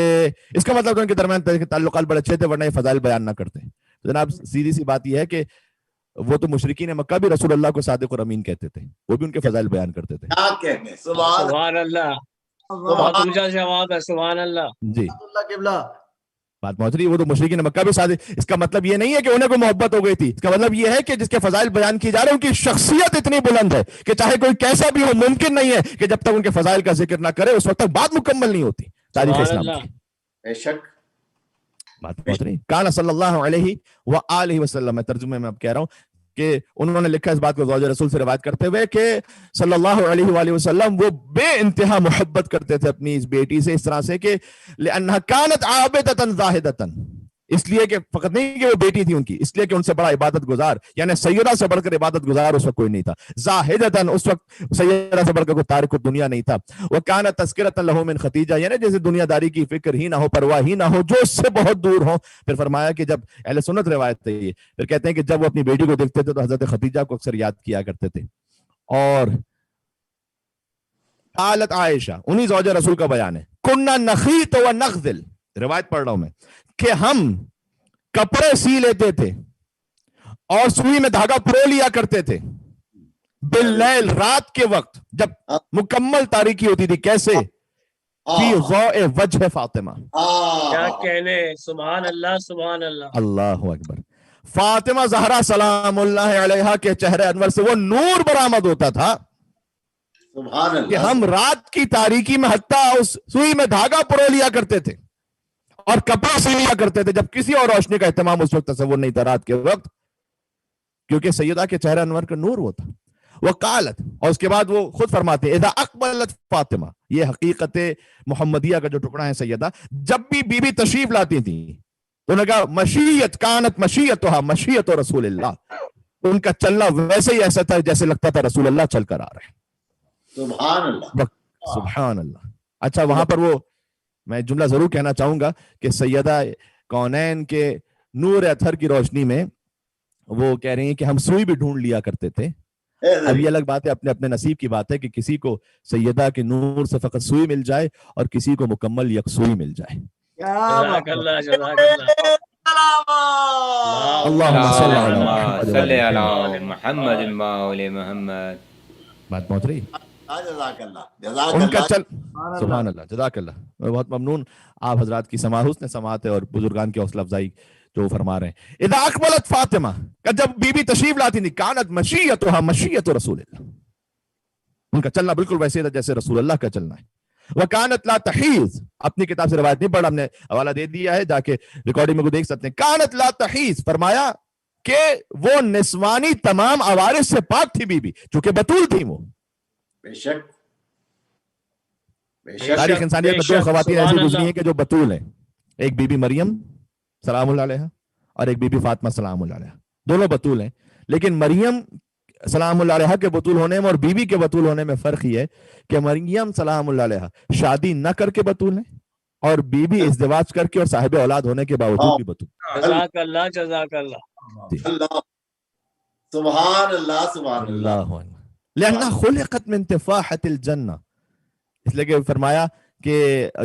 اس کا مطلب ان کے درمیان تعلقات بڑے اچھے تھے ورنہ یہ فضائل بیان نہ کرتے. جناب سیدھی سی بات یہ ہے کہ وہ تو مشرکین مکہ بھی رسول اللہ کو صادق اور امین کہتے تھے, وہ بھی ان کے فضائل بیان کرتے تھے. سبحان اللہ. بہت اونچا جواب ہے. سبحان اللہ. جی بات پہنچ رہی, وہ تو مشرکین مکہ بھی صادق. اس کا مطلب یہ نہیں ہے کہ انہیں کوئی محبت ہو گئی تھی, اس کا مطلب یہ ہے کہ جس کے فضائل بیان کی جا رہے ہیں ان کی شخصیت اتنی بلند ہے کہ چاہے کوئی کیسا بھی ہو ممکن نہیں ہے کہ جب تک ان کے فضائل کا ذکر نہ کرے اس وقت تک بات مکمل نہیں ہوتی تاریخ اسلام کی. بے شک بات پہنچ رہی. کان صلی اللہ علیہ وآلہ وسلم, میں ترجمے میں اب کہہ رہا ہوں, کہ انہوں نے لکھا اس بات کو زوج رسول سے روایت کرتے ہوئے کہ صلی اللہ علیہ وآلہ وسلم وہ بے انتہا محبت کرتے تھے اپنی اس بیٹی سے اس طرح سے کہ لأنها كانت عابدة زاہدة، اس لیے کہ فقط نہیں کہ وہ بیٹی تھی ان کی، اس لیے کہ ان سے بڑا عبادت گزار، یعنی سیدہ سے بڑھ کر عبادت گزار اس وقت کوئی نہیں تھا، زاہدتاً اس وقت سیدہ سے بڑھ کر کوئی تارک الدنیا نہیں تھا، وَكَانَ تَذْكِرَةً لَهُ مِنْ خَدیجہ، یعنی جیسے دنیا داری کی فکر ہی نہ ہو، پرواہ ہی نہ ہو، جو اس سے بہت دور ہو۔ پھر فرمایا کہ جب اہل سنت روایت ہے یہ، پھر کہتے ہیں کہ جب وہ اپنی بیٹی کو دیکھتے تھے تو حضرت خدیجہ کو اکثر یاد کیا کرتے تھے۔ اور قالت عائشہ، انہی زوج رسول کا بیان ہے، كُنَّا نَخِيطُ وَنَغْزِلُ، روایت پڑھ رہا ہوں میں، کہ ہم کپڑے سی لیتے تھے اور سوئی میں دھاگا پرو لیا کرتے تھے، باللیل، رات کے وقت جب مکمل تاریکی ہوتی تھی۔ کیسے؟ فی ضوء وجہ فاطمہ، کیا کہنے، سبحان اللہ سبحان اللہ، اللہ اکبر، فاطمہ زہرا سلام اللہ علیہا کے چہرے انور سے وہ نور برآمد ہوتا تھا سبحان کہ اللہ، ہم رات کی تاریکی میں حتیٰ اس سوئی میں دھاگا پرو لیا کرتے تھے اور کپڑا سی لیا کرتے تھے، جب کسی اور روشنی کا اہتمام اس وقت تصور نہیں تھا رات کے وقت، کیونکہ سیدہ کے چہرہ انور کا نور وہ تھا۔ وقالت، اور اس کے بعد وہ خود فرماتے اذا اقبلت فاطمہ، یہ حقیقت محمدیہ کا جو ٹکڑا ہے سیدہ، جب بھی بی بی تشریف لاتی تھی تو انہوں نے کہا مشیت کانت مشیتها مشیت رسول اللہ، ان کا چلنا ویسے ہی ایسا تھا جیسے لگتا تھا رسول اللہ چل کر آ رہے ہیں۔ سبحان اللہ، سبحان اللہ۔ اچھا، وہاں پر وہ میں جملہ ضرور کہنا چاہوں گا کہ سیدہ کونین کے نور اطہر کی روشنی میں وہ کہہ رہی ہیں کہ ہم سوئی بھی ڈھونڈ لیا کرتے تھے۔ اب یہ الگ بات ہے، اپنے اپنے نصیب کی بات ہے کہ کسی کو سیدہ کے نور سے فقط سوئی مل جائے اور کسی کو مکمل یکسوئی مل جائے۔ جزاک اللہ جزاک اللہ، اللہم صل علی اللهم محمد صل وعلی على محمد وآل محمد۔ بات پہنچ رہی؟ جزاک اللہ، جزاک ان کا اللہ، چل سبحان اللہ، جزاک اللہ، میں بہت ممنون آپ حضرات کی حسن سماعت ہے اور بزرگان کی حوصلہ افزائی جو فرما رہے ہیں۔ اذا اقبلت فاطمہ، جب بی بی تشریف لاتی تھی، کانت مشیتها مشیت رسول اللہ، ان کا چلنا بالکل ویسے تھا جیسے رسول اللہ کا چلنا ہے۔ وکانت لا تحیض، اپنی کتاب سے روایت نہیں پڑھا، ہم نے حوالہ دے دیا ہے، جا کے ریکارڈنگ میں کو دیکھ سکتے ہیں۔ کانت لا تحیض، فرمایا کہ وہ نسوانی تمام عوارض سے پاک تھی بی بی، چونکہ بتول تھی وہ۔ بے شک، بے شک، تاریخ انسانیت میں دو خواتین ایسی گزری ہیں کہ جو بتول ہیں، ایک بی بی مریم سلام اللہ علیہ اور ایک بی بی فاطمہ سلام اللہ علیہ، دونوں بتول ہیں، لیکن مریم سلام اللہ علیہ کے بتول ہونے میں اور بی بی کے بتول ہونے میں فرق یہ ہے کہ مریم سلام اللہ علیہ شادی نہ کر کے بتول ہیں اور بی بی ازدواج کر کے اور صاحب اولاد ہونے کے باوجود بھی بتول۔ جزاک اللہ جزاک اللہ، اللہ، سبحان اللہ، سبحان اللہ، اللہ لأنها خلقت من تفاحة الجنہ، اس لیے کہ فرمایا کہ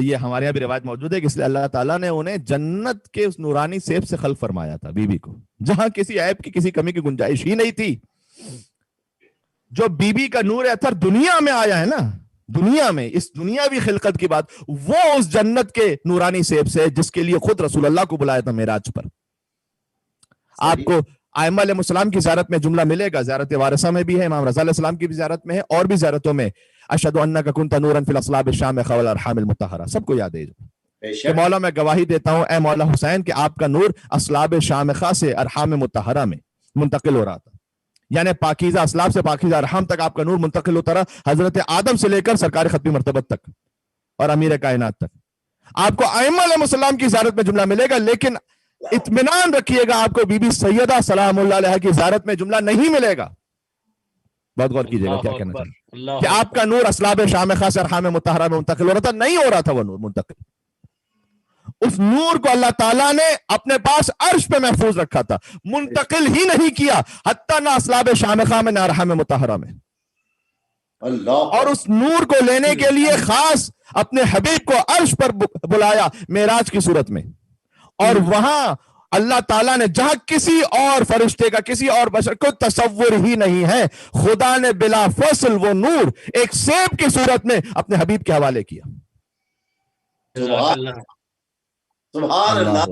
یہ ہمارے یہاں بھی روایت موجود ہے کہ اس لیے اللہ تعالیٰ نے انہیں جنت کے اس نورانی سیب سے خلق فرمایا تھا بی بی کو، جہاں کسی عیب کی کسی کمی کی گنجائش ہی نہیں تھی۔ جو بی بی کا نور اثر دنیا میں آیا ہے نا، دنیا میں اس دنیاوی خلقت کی بات، وہ اس جنت کے نورانی سیب سے جس کے لیے خود رسول اللہ کو بلایا تھا معراج پر۔ آپ کو ائمہ علیہ السلام کی زیارت میں جملہ ملے گا، زیارت وارثہ میں بھی ہے، امام رضا علیہ السلام کی بھی زیارت میں ہے، اور بھی زیارتوں میں اشہد انک کنت نورا فی الاصلاب الشامخہ والارحام المطہرہ، سب کو یاد ہے بے کہ شک، مولا میں گواہی دیتا ہوں اے مولا حسین کہ آپ کا نور اصلاب شامخہ سے ارحام مطہرہ میں منتقل ہو رہا تھا، یعنی پاکیزہ اسلاب سے پاکیزہ ارحام تک آپ کا نور منتقل ہوتا رہا، حضرت آدم سے لے کر سرکار ختمی مرتبت تک اور امیر کائنات تک۔ آپ کو ائمہ علیہ السلام کی زیارت میں جملہ ملے گا، لیکن اطمینان رکھیے گا آپ کو بی بی سیدہ سلام اللہ علیہ کی زیارت میں جملہ نہیں ملے گا۔ بہت غور کیجیے گا کیا کہنا چاہتے ہیں کہ آپ کا نور اسلاب شامخہ سے ارحام مطہرہ میں منتقل ہو رہا تھا، نہیں ہو رہا تھا وہ نور منتقل، اس نور کو اللہ تعالیٰ نے اپنے پاس عرش پہ محفوظ رکھا تھا، منتقل ہی نہیں کیا، حتیٰ نہ اسلاب شامخہ میں نہ ارحام مطہرہ میں۔ اللہ، اور اس نور کو لینے کے لیے خاص اپنے حبیب کو عرش پر بلایا معراج کی صورت میں، اور وہاں اللہ تعالیٰ نے جہاں کسی اور فرشتے کا کسی اور بشر کو تصور ہی نہیں ہے، خدا نے بلا فصل وہ نور ایک سیب کی صورت میں اپنے حبیب کے حوالے کیا۔ جزاک اللہ، سبحان اللہ،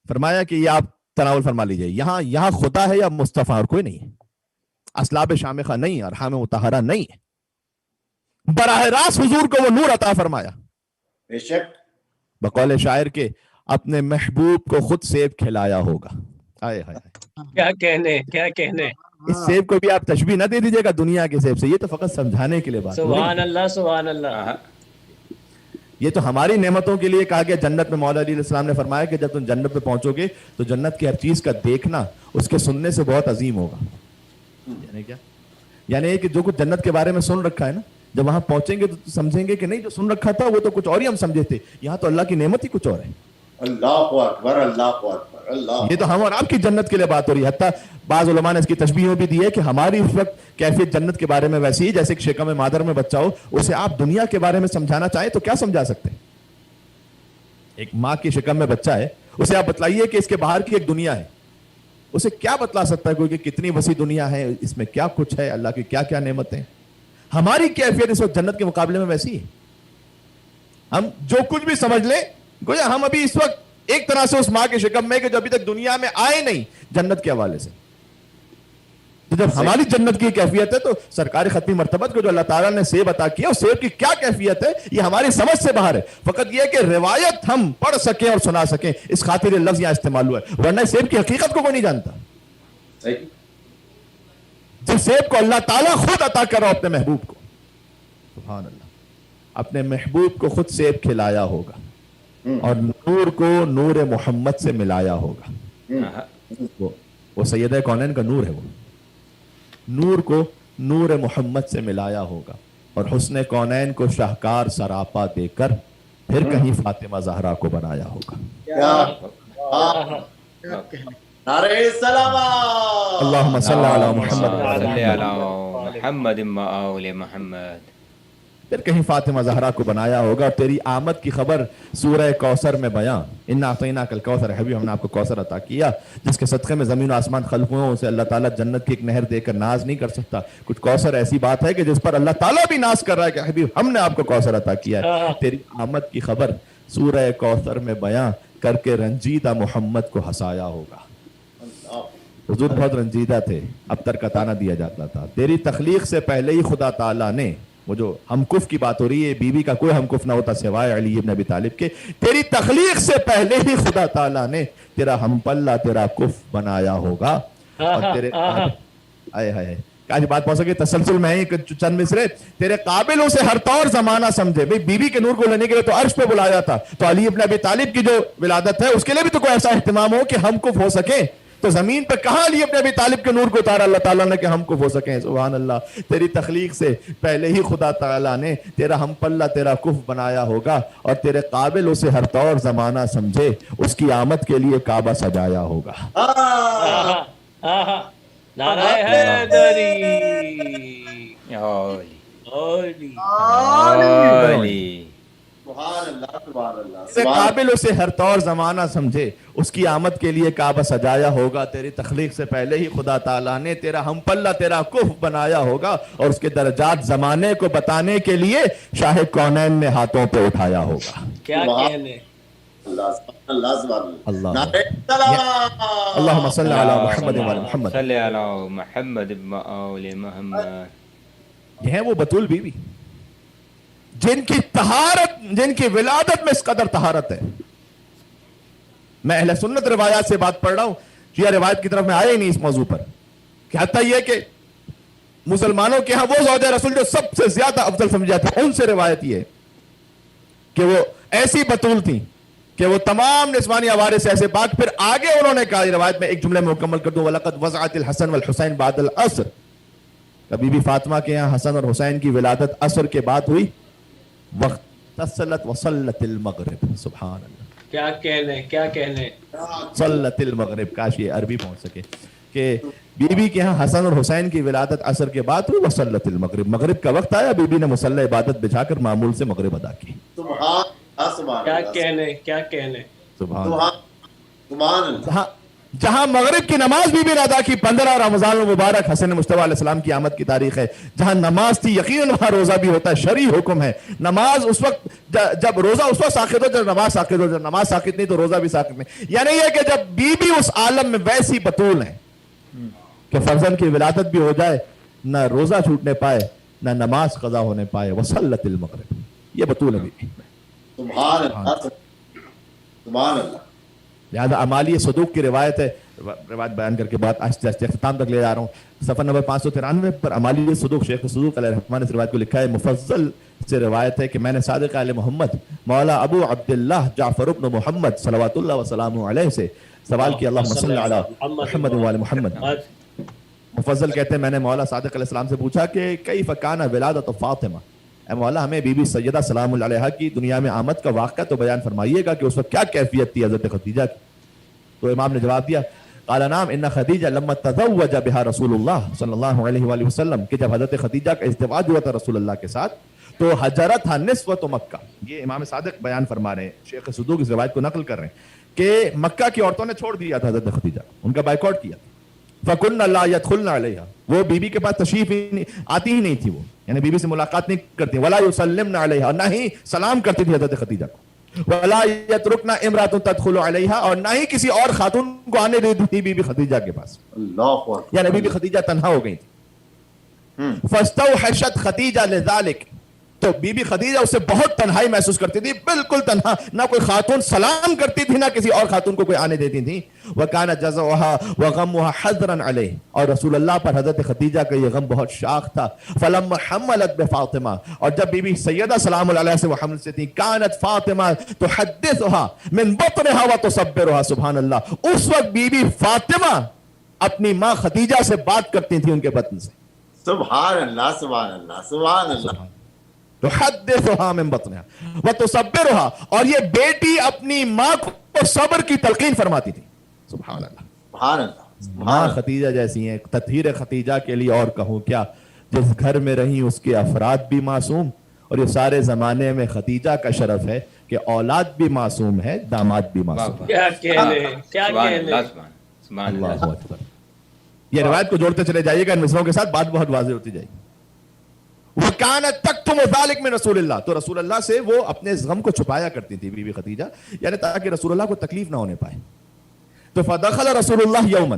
فرمایا کہ یہ آپ تناول فرما لیجئے، یہاں خدا ہے یا مصطفیٰ، اور کوئی نہیں ہے، اسلاب شامخہ نہیں ہے، ارحام مطہرہ نہیں ہے، براہ راست حضور کو وہ نور عطا فرمایا، بے شک، بقول شاعر کے اپنے محبوب کو خود سیب کھلایا ہوگا۔ آئے ہائے کیا کہنے کیا کہنے. اس سیب کو بھی آپ تشبیہ نہ دے دیجیے گا دنیا کے سیب سے، یہ تو فقط سمجھانے کے لیے بات ہو رہی ہے. سبحان اللہ سبحان اللہ. یہ تو ہماری نعمتوں کے لیے کہا گیا. جنت میں مولا علی علیہ السلام نے فرمایا کہ جب تم جنت میں پہنچو گے تو جنت کی ہر چیز کا دیکھنا اس کے سننے سے بہت عظیم ہوگا. یعنی کیا؟ یعنی کہ جو کچھ جنت کے بارے میں سن رکھا ہے نا، جب وہاں پہنچیں گے تو سمجھیں گے کہ نہیں جو سن رکھا تھا وہ تو کچھ اور ہی ہم سمجھے تھے، یہاں تو اللہ کی نعمت ہی کچھ اور ہے. اللہ اکبر اللہ اکبر اللہ. یہ تو ہم اور آپ کی جنت کے لیے بات ہو رہی ہے. حتیٰ بعض علماء نے اس کی تشبیہ بھی دی ہے کہ ہماری اس وقت کیفیت جنت کے بارے میں ویسی ہی جیسے ایک شکم مادر میں بچہ ہو، اسے آپ دنیا کے بارے میں سمجھانا چاہیں تو کیا سمجھا سکتے ہیں؟ ایک ماں کی شکم میں بچہ ہے، اسے آپ بتلائیے کہ اس کے باہر کی ایک دنیا ہے، اسے کیا بتلا سکتا ہے کوئی کہ کتنی وسیع دنیا ہے، اس میں کیا کچھ ہے، اللہ کی کیا کیا نعمتیں. ہماری کیفیت اس وقت جنت کے مقابلے میں ویسی ہے. ہم جو کچھ بھی سمجھ لیں گویا ہم ابھی اس وقت ایک طرح سے اس ماں کے شکم میں کہ جو ابھی تک دنیا میں آئے نہیں جنت کے حوالے سے. تو جب ہماری جنت کی کیفیت ہے تو سرکار ختمی مرتبت کو جو اللہ تعالیٰ نے سیب عطا کیا اس سیب کی کیا کیفیت ہے یہ ہماری سمجھ سے باہر ہے. فقط یہ کہ روایت ہم پڑھ سکیں اور سنا سکیں اس خاطر یہ لفظ یہاں استعمال ہوا ہے، ورنہ سیب کی حقیقت کو کوئی نہیں جانتا. جس سیب کو اللہ تعالیٰ خود عطا کر رہا اپنے محبوب کو، سبحان اللہ، اپنے محبوب کو خود سیب کھلایا ہوگا اور نور کو نور محمد سے ملایا ہوگا. وہ سیدہ کونین کا نور ہے، وہ نور کو نور محمد سے ملایا ہوگا اور حسن کونین کو شاہکار سراپا دے کر پھر کہیں فاطمہ زہرا کو بنایا ہوگا. نعرہ سلامات. اللہم صلی علی محمد صلی علی محمد و آل محمد. پھر کہیں فاطمہ زہرا کو بنایا ہوگا. تیری آمد کی خبر سورہ کوثر میں بیان، انا اعطیناک الکوثر، حبیب ہم نے آپ کو کوثر عطا کیا جس کے صدقے میں زمین و آسمان خلق ہوئے، اسے اللہ تعالیٰ جنت کی ایک نہر دے کر ناز نہیں کر سکتا. کچھ کوثر ایسی بات ہے کہ جس پر اللہ تعالیٰ بھی ناز کر رہا ہے کہ حبیب ہم نے آپ کو کوثر عطا کیا ہے. تیری آمد کی خبر سورہ کوثر میں بیان کر کے رنجیدہ محمد کو ہنسایا ہوگا. حضور بہت رنجیدہ تھے، اب تک عطا نہ دیا جاتا تھا. تیری تخلیق سے پہلے ہی خدا تعالیٰ نے، وہ جو ہمکف کی بات ہو رہی ہے، بیوی کا کوئی ہمکف نہ ہوتا سوائے علی ابن ابی طالب کے، تیری تخلیق سے پہلے ہی خدا تعالیٰ نے تیرا ہم پلہ تیرا کف بنایا ہوگا. اور تیرے آئے ہائے کاش بات پہنچ سکے تسلسل میں ہی چند مصرے. تیرے قابلوں سے ہر طور زمانہ سمجھے. بھئی بیوی کے نور کو لینے کے لیے تو عرش پہ بلایا تھا، تو علی ابن ابی طالب کی جو ولادت ہے اس کے لیے بھی تو کوئی ایسا اہتمام ہو کہ ہم کف ہو سکے. تو زمین پہ کہاں علی ابن ابی طالب کے نور کو اتارا اللہ تعالیٰ نے کہ ہم کف ہو سکیں. سبحان اللہ. تیری تخلیق سے پہلے ہی خدا تعالیٰ نے تیرا ہم پلہ تیرا کف بنایا ہوگا اور تیرے قابل اسے ہر طور زمانہ سمجھے اس کی آمد کے لیے کعبہ سجایا ہوگا. نعرہ حیدری قابل اسے ہر طور زمانہ سمجھے اس کی آمد کے لیے کعبہ سجایا ہوگا. تیری تخلیق سے پہلے ہی خدا تعالیٰ نے تیرا ہم پلہ تیرا کف بنایا ہوگا اور اس کے درجات زمانے کو بتانے کے لیے شاہ کونین نے ہاتھوں پہ اٹھایا ہوگا. کیا کہنے. اللہم صلی علی محمد و محمد. صلی علی محمد و آل محمد. یہ ہیں وہ بطول بیوی جن کی طہارت، جن کی ولادت میں اس قدر طہارت ہے. میں اہل سنت روایات سے بات پڑھ رہا ہوں، شیعہ روایت کی طرف میں آیا ہی نہیں اس موضوع پر. کہ حتیٰ یہ کہ مسلمانوں کے ہاں وہ زوجہ رسول جو سب سے زیادہ افضل سمجھ جاتے ہیں ان سے روایت یہ ہے کہ وہ ایسی بطول تھیں کہ وہ تمام نسوانی عوارض سے ایسے پاک. پھر آگے انہوں نے کہا روایت میں ایک جملے میں مکمل کر دوں، وَلَقَدْ وَضَعَتِ الْحَسَنَ وَالْحُسَيْنَ بَعْدَ الْعَصْرِ. بی بی فاطمہ کے یہاں حسن اور حسین کی ولادت عصر کے بعد ہوئی. وقت تصلت وصلت المغرب. سبحان اللہ. کیا کہنے کیا کہنے. صلت المغرب. کاش یہ عربی پہنچ سکے کہ بی بی کے ہاں حسن اور حسین کی ولادت عصر کے بعد ہوئی. وصلت المغرب. مغرب کا وقت آیا، بی بی نے مصلی عبادت بچھا کر معمول سے مغرب ادا کی. کیا کہنے کیا کہنے. سبحان اللہ. جہاں مغرب کی نماز بی بی نے ادا کی. 15 رمضان المبارک حسن مصطفیٰ علیہ السلام کی آمد کی تاریخ ہے. جہاں نماز تھی یقیناً وہاں روزہ بھی ہوتا ہے. شرعی حکم ہے. نماز اس وقت جب روزہ اس وقت ساقط ہو جب نماز ساقط ہو. جب نماز ساقط نہیں تو روزہ بھی ساقط نہیں. یعنی یہ کہ جب بی بی اس عالم میں ویسی بطول ہیں کہ فرزند کی ولادت بھی ہو جائے، نہ روزہ چھوٹنے پائے نہ نماز قضا ہونے پائے. وصلت المغرب. یہ بطول ہے بی بی. سبحان اللہ سبحان اللہ. لہذا امالی صدوق کی روایت ہے روایت بیان کر کے بات آہستہ آہستہ اختتام تک لے جا رہا ہوں. صفحہ نمبر 593 پر امالی صدوق شیخ صدوق علیہ الرحمٰن نے اس روایت کو لکھا ہے. مفضل سے روایت ہے کہ میں نے صادق آل محمد مولا ابو عبداللہ جعفر بن محمد صلوات اللہ وسلامہ علیہ سے سوال کیا. اللہم صلی علی محمد وعلی محمد. مفضل کہتے ہیں میں نے مولا صادق علیہ السلام سے پوچھا کہ کیف کان ولادت فاطمہ، اے مولا ہمیں بی بی سیدہ سلام اللہ علیہا کی دنیا میں آمد کا واقعہ تو بیان فرمائیے گا کہ اس وقت کیا کیفیت تھی حضرت خدیجہ کی. تو امام نے جواب دیا قال نعم ان خدیجہ لما تزوج بها رسول اللہ صلی اللہ علیہ وآلہ وسلم کہ جب حضرت خدیجہ کا ازدواج ہوا تھا رسول اللہ کے ساتھ تو حجرتها نسوة مکہ. یہ امام صادق بیان فرما رہے ہیں، شیخ صدوق اس روایت کو نقل کر رہے ہیں کہ مکہ کی عورتوں نے چھوڑ دیا تھا حضرت خدیجہ، ان کا بائیکاٹ کیا. فَكُنَّ لَا يَدْخُلْنَ عَلَيْهَا، وہ بی بی کے پاس تشریف آتی ہی نہیں تھی، وہ یعنی بی بی سے ملاقات نہیں کرتی. وَلَا يُسَلِّمْنَ عَلَيْهَا، اور نہ ہی سلام کرتی تھی حضرت خدیجہ کو. وَلَا يَتْرُكْنَ امْرَأَةٌ تَدْخُلُ عَلَيْهَا، اور نہ ہی کسی اور خاتون کو آنے دیتی تھی بی بی خدیجہ کے پاس. اللہ اکبر. یعنی بی بی خدیجہ تنہا ہو گئی تھی. فَاسْتَوْحَشَتْ خَدِیجَةُ لِذَلِكَ، تو بی بی خدیجہ اس سے بہت تنہائی محسوس کرتی تھی، بالکل تنہا، نہ کوئی خاتون سلام کرتی تھی نہ کسی اور خاتون کو کوئی آنے دیتی تھی. وَكَانَ جَزَعُهَا وَغَمُّهَا حَزْرًا عَلَيْهِ، اور رسول اللہ پر حضرت خدیجہ کا یہ غم بہت شاق تھا. فَلَمَّا حَمَّلَتْ بِفَاطِمَةَ، اور جب بی بی سیدہ سلام اللہ علیہ سے وہ حمل سے تھی، كَانَتْ فَاطِمَةَ تُحَدِّثُهَا مِنْ بَطْنِهَا وَتُصَبِّرُهَا. سبحان اللہ، اس وقت بی بی فاطمہ اپنی ماں خدیجہ سے بات کرتی تھی ان کے بطن سے. سبحان اللہ سبحان اللہ سبحان اللہ. تحدثها من بطنها وتصبرها، اور یہ بیٹی اپنی ماں کو صبر کی تلقین فرماتی تھی. سبحان اللہ. سبحان اللہ. ماں خدیجہ جیسی ہیں. تطہیر خدیجہ کے لیے اور کہوں کیا، جس گھر میں رہی اس کے افراد بھی معصوم، اور یہ سارے زمانے میں خدیجہ کا شرف ہے کہ اولاد بھی معصوم ہے، داماد بھی معصوم. کیا کہنے، کیا کہنے. اللہ اکبر. یہ روایت کو جوڑتے چلے جائیے گا ان مصروں کے ساتھ، بات بہت واضح ہوتی جائے گی. وَكَانَتْ تَكْتُمُ ذَلِكَ مِن رسول اللہ، تو رسول اللہ سے وہ اپنے غم کو چھپایا کرتی تھی بی بی خدیجہ، یعنی تاکہ رسول اللہ کو تکلیف نہ ہونے پائے. تو فدخل رسول اللہ یوما،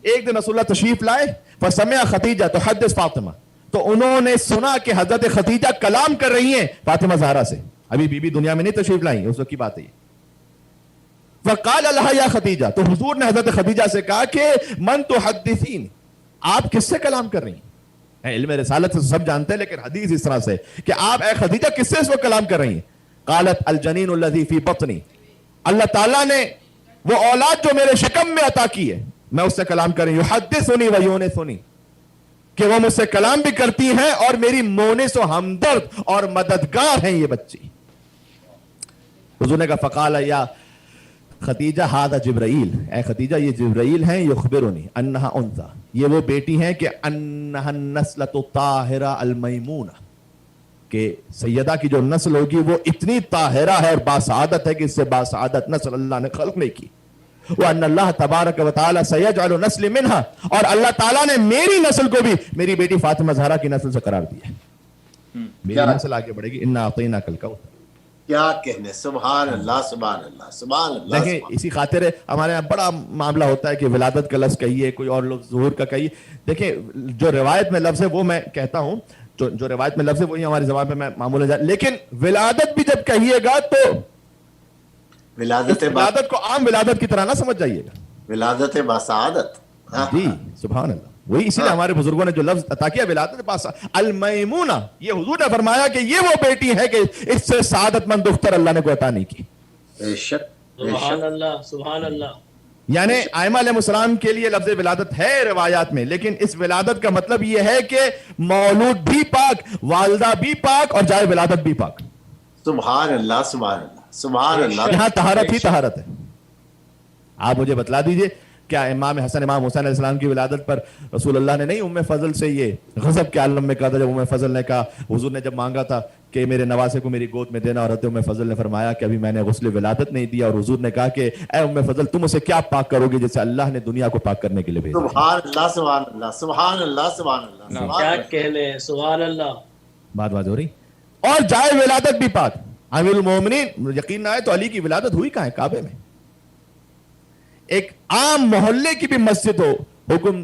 ایک دن رسول اللہ تشریف لائے. فسمع خدیجہ تحدث فاطمہ، تو انہوں نے سنا کہ حضرت خدیجہ کلام کر رہی ہیں فاطمہ زہرا سے. ابھی بی بی دنیا میں نہیں تشریف لائی، اس وقت کی بات ہے. فقال لها یا خدیجہ، تو حضور نے حضرت خدیجہ سے کہا کہ من تحدثین، آپ کس سے کلام کر رہی ہیں؟ علم رسالت سے سب جانتے ہیں، لیکن حدیث اس طرح سے کہ آپ اے خدیجہ کس سے اس وقت کلام کر رہی ہیں؟ قالت الجنین الذی فی بطنی، اللہ تعالیٰ نے وہ اولاد جو میرے شکم میں عطا کی ہے میں اس سے کلام کر رہی ہوں. یحدثنی و یونسنی، کہ وہ مجھ سے کلام بھی کرتی ہیں اور میری مونس و ہمدرد اور مددگار ہیں یہ بچی. حضور نے کہا فقال یا خدیجہ ھذا جبرائیل، اے خدیجہ یہ جبرائیل ہیں، یخبرنی انہا انثی، یہ وہ بیٹی ہیں کہ انہا النسلۃ الطاہرہ المیمونہ، کہ سیدہ کی جو نسل ہوگی وہ اتنی طاہرہ ہے اور باسعادت ہے کہ اس سے باسعادت نسل اللہ نے خلق نہیں کی. وَأَنَّ اللَّهَ تَبَارَكَ وَتَعَالَى سَيَجْعَلُ نَسْلِ مِنْهَا، اور اللہ تعالیٰ نے میری نسل کو بھی میری بیٹی فاطمہ زہرا کی نسل سے قرار دیا ہے. میری نسل آگے بڑھے گی. اِنَّا أَعْطَيْنَاكَ الْكَوْثَرَ. کیا کہنے. سبحان اللہ سبحان اللہ سبحان اللہ. دیکھیں اسی خاطر ہمارے یہاں بڑا معاملہ ہوتا ہے کہ ولادت کا لفظ کہیے، کوئی اور لفظ ظہور کا کہیے. دیکھیں جو روایت میں لفظ ہے وہ میں کہتا ہوں، جو روایت میں لفظ ہے وہی ہماری زبان پہ میں معمول ہے، لیکن ولادت بھی جب کہیے گا تو ولادت کو عام ولادت کی طرح نہ سمجھ جائیے گا. ولادت باسعادت. جی سبحان اللہ. وہی اسی لیے ہمارے بزرگوں نے جو لفظ عطا کیا ولادت باسعادت المیمونہ، یہ حضور نے فرمایا کہ یہ وہ بیٹی ہے کہ اس سے سعادت مند دختر اللہ نے کوئی عطا نہیں کی. بے شک سبحان اللہ سبحان اللہ. یعنی ائمہ علیہ السلام کے لیے لفظ ولادت ہے روایات میں، لیکن اس ولادت کا مطلب یہ ہے کہ مولود بھی پاک، والدہ بھی پاک، اور جائے ولادت بھی پاک. سبحان اللہ سبحان اللہ سبحان اللہ. یہاں طہارت ہی طہارت ہے. آپ مجھے بتلا دیجئے کیا امام حسن امام حسین علیہ السلام کی ولادت پر رسول اللہ نے نہیں ام فضل سے یہ غضب کے عالم میں کہا تھا؟ جب ام فضل نے کہا، حضور نے جب مانگا تھا کہ میرے نواسے کو میری گود میں دینا، اور حضرت ام فضل نے فرمایا کہ ابھی میں نے غسل ولادت نہیں دیا، اور حضور نے کہا کہ اے ام فضل تم اسے کیا پاک کرو گے جیسے اللہ نے دنیا کو پاک کرنے کے لیے بھیجا. سبحان اللہ سبحان اللہ سبحان اللہ سبحان اللہ. کیا کہنے. سبحان اللہ. بات ہو رہی. اور جائے ولادت بھی پاک. امیر المومنین یقین نہ آئے تو علی کی ولادت ہوئی کہاں ہے؟ کعبے میں. ایک عام محلے کی بھی مسجد ہو، حکم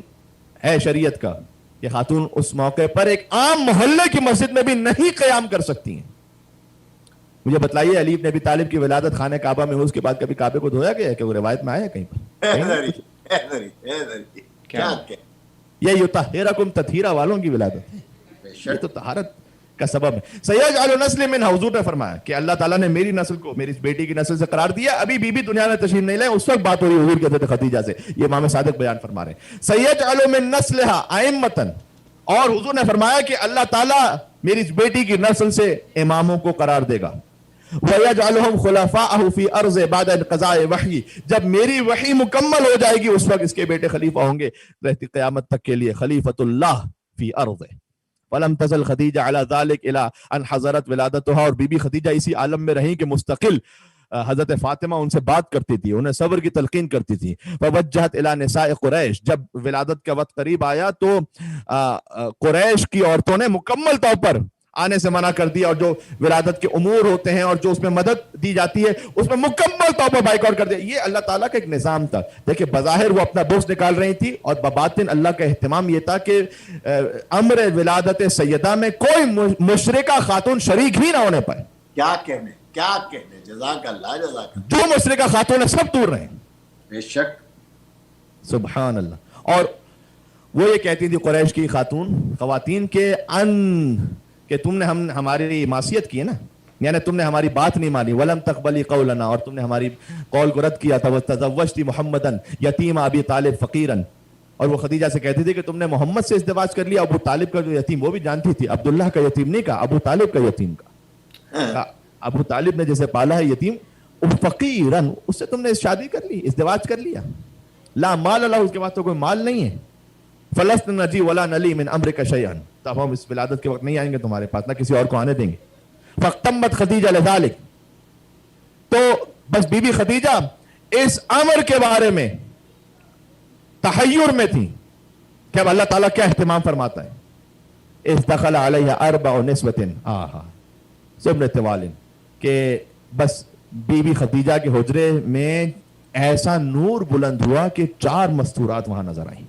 ہے شریعت کا کہ خاتون اس موقع پر ایک عام محلے کی مسجد میں بھی نہیں قیام کر سکتی ہیں. مجھے بتلائیے علی بن ابی طالب کی ولادت خانہ کعبہ میں ہو، اس کے بعد کبھی کعبے کو دھویا گیا ہے کہ وہ روایت میں آیا ہے کہیں پر؟ کیا یہ یطہرکم تطہیرہ والوں کی ولادت ہے، یہ تو طہارت کا سبب ہے. سیجعل نسل من، حضور نے فرمایا کہ اللہ تعالیٰ نے میری نسل کو میری اس بیٹی کی نسل سے قرار دیا. ابھی بی بی دنیا میں تشریف نہیں لائے، اس وقت بات ہو رہی ہے حضور کی حضرت خدیجہ سے. یہ امام صادق بیان فرما رہے ہیں. سیجعل من نسلہا ائمۃ، اور حضور نے فرمایا کہ اللہ تعالیٰ میری اس بیٹی کی نسل سے اماموں کو قرار دے گا. وَيَجْعَلُهُمْ خُلَفَاءَهُ فِي أَرْضِ بَعْدَ انقضاءِ وحی، جب میری وحی مکمل ہو جائے گی اس وقت اس کے بیٹے خلیفہ ہوں گے رہتی قیامت تک کے لیے. خلیفۃ اللہ فی ارض. فلم تزل خدیجہ علی ذلک الی ان حضرت ولادتها، اور بی بی خدیجہ اسی عالم میں رہیں کہ مستقل حضرت فاطمہ ان سے بات کرتی تھی، انہیں صبر کی تلقین کرتی تھی. فوجہت الی نساء قریش، جب ولادت کا وقت قریب آیا تو قریش کی عورتوں نے مکمل طور پر آنے سے منع کر دیا، اور جو ولادت کے امور ہوتے ہیں اور جو اس میں مدد دی جاتی ہے اس میں مکمل طور پر بائیکاٹ کر دیا. یہ اللہ تعالیٰ کا ایک نظام تھا. دیکھیں بظاہر وہ اپنا بوجھ نکال رہی تھی، اور بباطن اللہ کا اہتمام یہ تھا کہ امر ولادت سیدہ میں کوئی مشرکہ خاتون شریک بھی نہ ہونے پائے. کیا کہنے جزاک اللہ جزاک اللہ. جو مشرکہ خاتون ہے سب دور رہیں. بے شک سبحان اللہ. اور وہ یہ کہتی تھی قریش کی خواتین کے کہ تم نے ہماری معصیت کی ہے نا، یعنی تم نے ہماری بات نہیں مانی. ولم تقبلی قولنا، اور تم نے ہماری قول کو رد کیا تھا. وتزوجتی محمدا یتیم ابی طالب فقیرا، اور وہ خدیجہ سے کہتی تھی کہ تم نے محمد سے ازدواج کر لیا. ابو طالب کا جو یتیم، وہ بھی جانتی تھی عبداللہ کا یتیم نہیں کہا، ابو طالب کا یتیم کا. ابو طالب نے جیسے پالا ہے یتیم، فقیرا، اس سے تم نے شادی کر لی، ازدواج کر لیا. لا مال له، اس کے پاس تو کوئی مال نہیں ہے. فلسن نجی ولا نلی من امرک شیئا، تب ہم اس ولادت کے وقت نہیں آئیں گے تمہارے پاس، نہ کسی اور کو آنے دیں گے. فاقتمت خدیجہ لذالک، تو بس بی بی خدیجہ اس امر کے بارے میں تحیر میں تھی کہ اب اللہ تعالیٰ کیا اہتمام فرماتا ہے. اذ دخل علیہ اربع نسوۃ سبن طوال، کہ بس بی بی خدیجہ کے حجرے میں ایسا نور بلند ہوا کہ 4 مستورات وہاں نظر آئیں.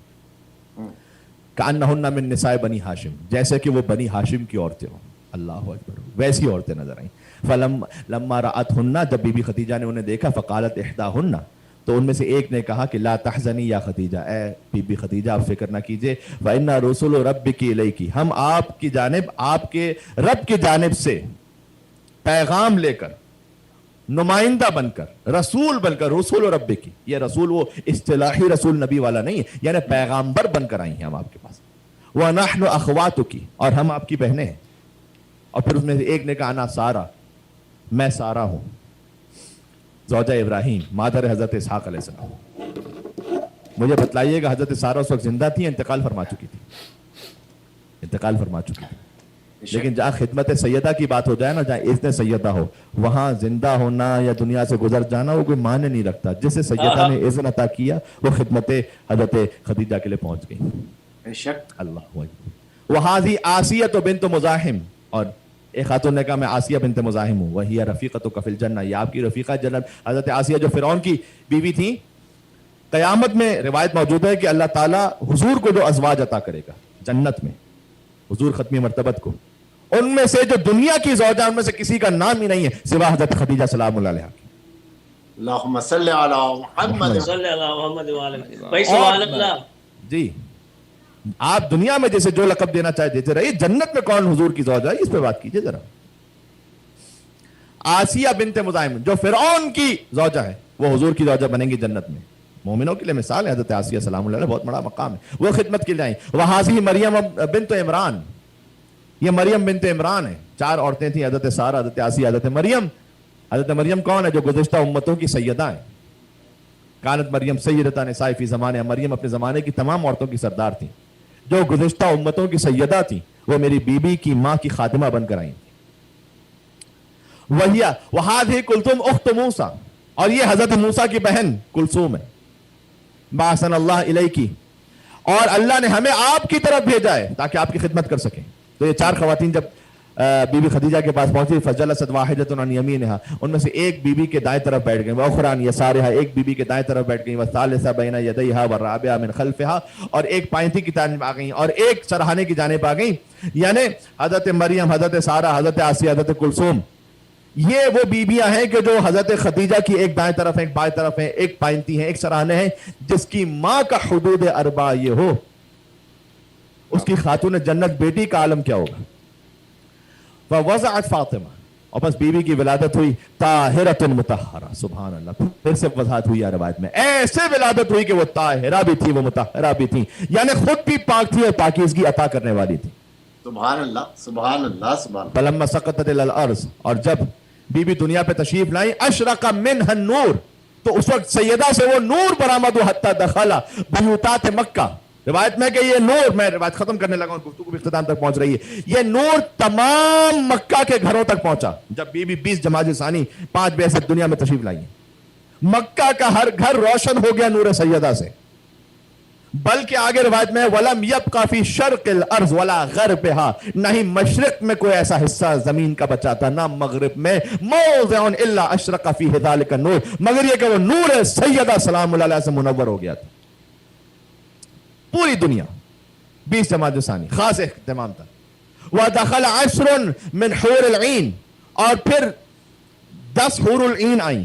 کأنہن من نساء بنی ہاشم، جیسے کہ وہ بنی ہاشم کی عورتیں ہوں. اللہ اکبر، ویسی عورتیں نظر آئیں. فلما رأتہن، جب بی بی خدیجہ نے انہیں دیکھا، فقالت احداہن، تو ان میں سے ایک نے کہا کہ لا تحزنی یا خدیجہ، اے بی بی خدیجہ آپ فکر نہ کیجئے. فإن رسول ربک الیک، ہم آپ کی جانب، آپ کے رب کی جانب سے پیغام لے کر، نمائندہ بن کر، رسول بن کر، رسول رب کی، یہ رسول وہ اصطلاحی رسول نبی والا نہیں ہے، یعنی پیغامبر بن کر آئی ہیں ہم آپ کے پاس. وَنَحْنُ أَخْوَاتُكِ، اور ہم آپ کی بہنیں ہیں. اور پھر اس میں سے ایک نے کہا انا سارہ، میں سارہ ہوں، زوجہ ابراہیم، مادر حضرت اسحاق علیہ السلام. مجھے بتلائیے گا حضرت سارہ اس وقت زندہ تھی، انتقال فرما چکی تھی. لیکن جہاں خدمت سیدہ کی بات ہو جائے نا، جہاں اذن سیدہ ہو، وہاں زندہ ہونا یا دنیا سے گزر جانا وہ کوئی معنی نہیں رکھتا. جسے سیدہ نے اذن عطا کیا وہ خدمت حضرت خدیجہ کے لیے پہنچ گئی. بے شک. اللہ وہذی آسیہ بنت مزاحم، اور ایک خاتون نے کہا میں آسیہ بنت مزاحم ہوں. وہی رفیقتک فی الجنہ، یہ آپ کی رفیقہ جنت. حضرت آسیہ جو فرعون کی بیوی تھی، قیامت میں روایت موجود ہے کہ اللہ تعالیٰ حضور کو جو ازواج عطا کرے گا جنت میں، حضور ختمی مرتبت کو، ان میں سے جو دنیا کی زوجہ ان میں سے کسی کا نام ہی نہیں ہے سوا حضرت خدیجہ سلام اللہ علیہا کی. اللہم صلی علی محمد. صلی اللہ محمد وعلیہ. بھائی سبحان اللہ. جی آپ دنیا میں جیسے جو لقب دینا چاہے دیتے رہیے، جنت میں کون حضور کی زوجہ ہے اس پہ بات کیجئے ذرا. آسیہ بنت مزاحم جو فرعون کی زوجہ ہے وہ حضور کی زوجہ بنیں گی جنت میں. مومنوں کے لیے مثال ہے حضرت آسیہ سلام اللہ علیہ، بہت بڑا مقام ہے، وہ خدمت کے لیے آئیں. وہذی مریم بنت عمران، یہ مریم بنت عمران ہے. 4 عورتیں تھیں، حضرت سارہ، حضرت آسیہ، حضرت مریم. حضرت مریم کون ہے؟ جو گزشتہ امتوں کی سیدہ ہیں. کانت مریم سیدۃ نساء فی زمانہ، مریم اپنے زمانے کی تمام عورتوں کی سردار تھیں. جو گزشتہ امتوں کی سیدہ تھیں وہ میری بیوی کی ماں کی خادمہ بن کر آئیں. وہذی کلثوم اخت موسیٰ، اور یہ حضرت موسیٰ کی بہن کلثوم ہے. بعثنا اللہ الیکی، اور اللہ نے ہمیں آپ کی طرف بھیجا ہے تاکہ آپ کی خدمت کر سکیں. تو یہ 4 خواتین جب بی بی خدیجہ کے پاس پہنچی، فجلست واحدۃ عن یمینہا، ان میں سے ایک بی بی کے دائیں طرف بیٹھ گئی، واخری عن یسارہا، ایک بی بی کے دائیں طرف بیٹھ گئی، والثالثہ بین یدیہا والرابعہ من خلفہا، اور ایک پائنتی کی جانب آ گئی اور ایک سرہانے کی جانب آ گئی. یعنی حضرت مریم، حضرت سارہ، حضرت آسیہ، حضرت کلثوم یہ وہ بیویاں ہیں کہ جو حضرت خدیجہ کی ایک دائیں طرف ہیں، ایک بائیں طرف ہیں، ایک پائنتی ہیں، ایک سرانے ہیں، جس کی ماں کا حدود اربع یہ ہو، اس کی خاتون جنت بیٹی کا عالم کیا ہوگا؟ فوضعت فاطمہ، اور بس بیوی کی ولادت ہوئی، طاہرۃ مطہرہ، سبحان اللہ، پھر سے وضاحت ہوئی ہے روایت میں، ایسے ولادت ہوئی کہ وہ طاہرہ بھی تھی، وہ مطہرہ بھی تھی، یعنی خود بھی پاک تھی اور پاکیزگی عطا کرنے والی تھی۔ سبحان اللہ سبحان اللہ سبحان اللہ۔ فلما سقطت الی الارض، اور جب بی بی دنیا پہ تشریف لائیں، اشرق منها النور، تو اس وقت سیدہ سے وہ نور برآمد حتی دخل بیوتات مکہ۔ روایت میں کہ یہ نور، میں روایت ختم کرنے لگا ہوں، گفتگو بھی اختتام تک پہنچ رہی ہے، یہ نور تمام مکہ کے گھروں تک پہنچا جب بی بی 20 جمادی ثانی 5 بجے سے دنیا میں تشریف لائی ہیں۔ مکہ کا ہر گھر روشن ہو گیا نور سیدہ سے، بلکہ آگے روایت میں وَلَمْ يَبْقَ فِي شَرْقِ الْأَرْضِ وَلَا غَرْبِهَا، نہ ہی مشرق میں کوئی ایسا حصہ زمین کا بچا تھا، نہ مغرب میں، مَوْضِعٌ إِلَّا أَشْرَقَ فِيهِ ذَلِكَ النُّورِ، مگر یہ کہ وہ نور سیدہ سلام اللہ علیہ سے منور ہو گیا تھا۔ پوری دنیا 20 جمادی ثانی خاص اہتمام تھا۔ وَدَخَلَ عَشْرٌ مِّنْ حُورِ الْعِينِ، اور پھر 10 حور العین آئیں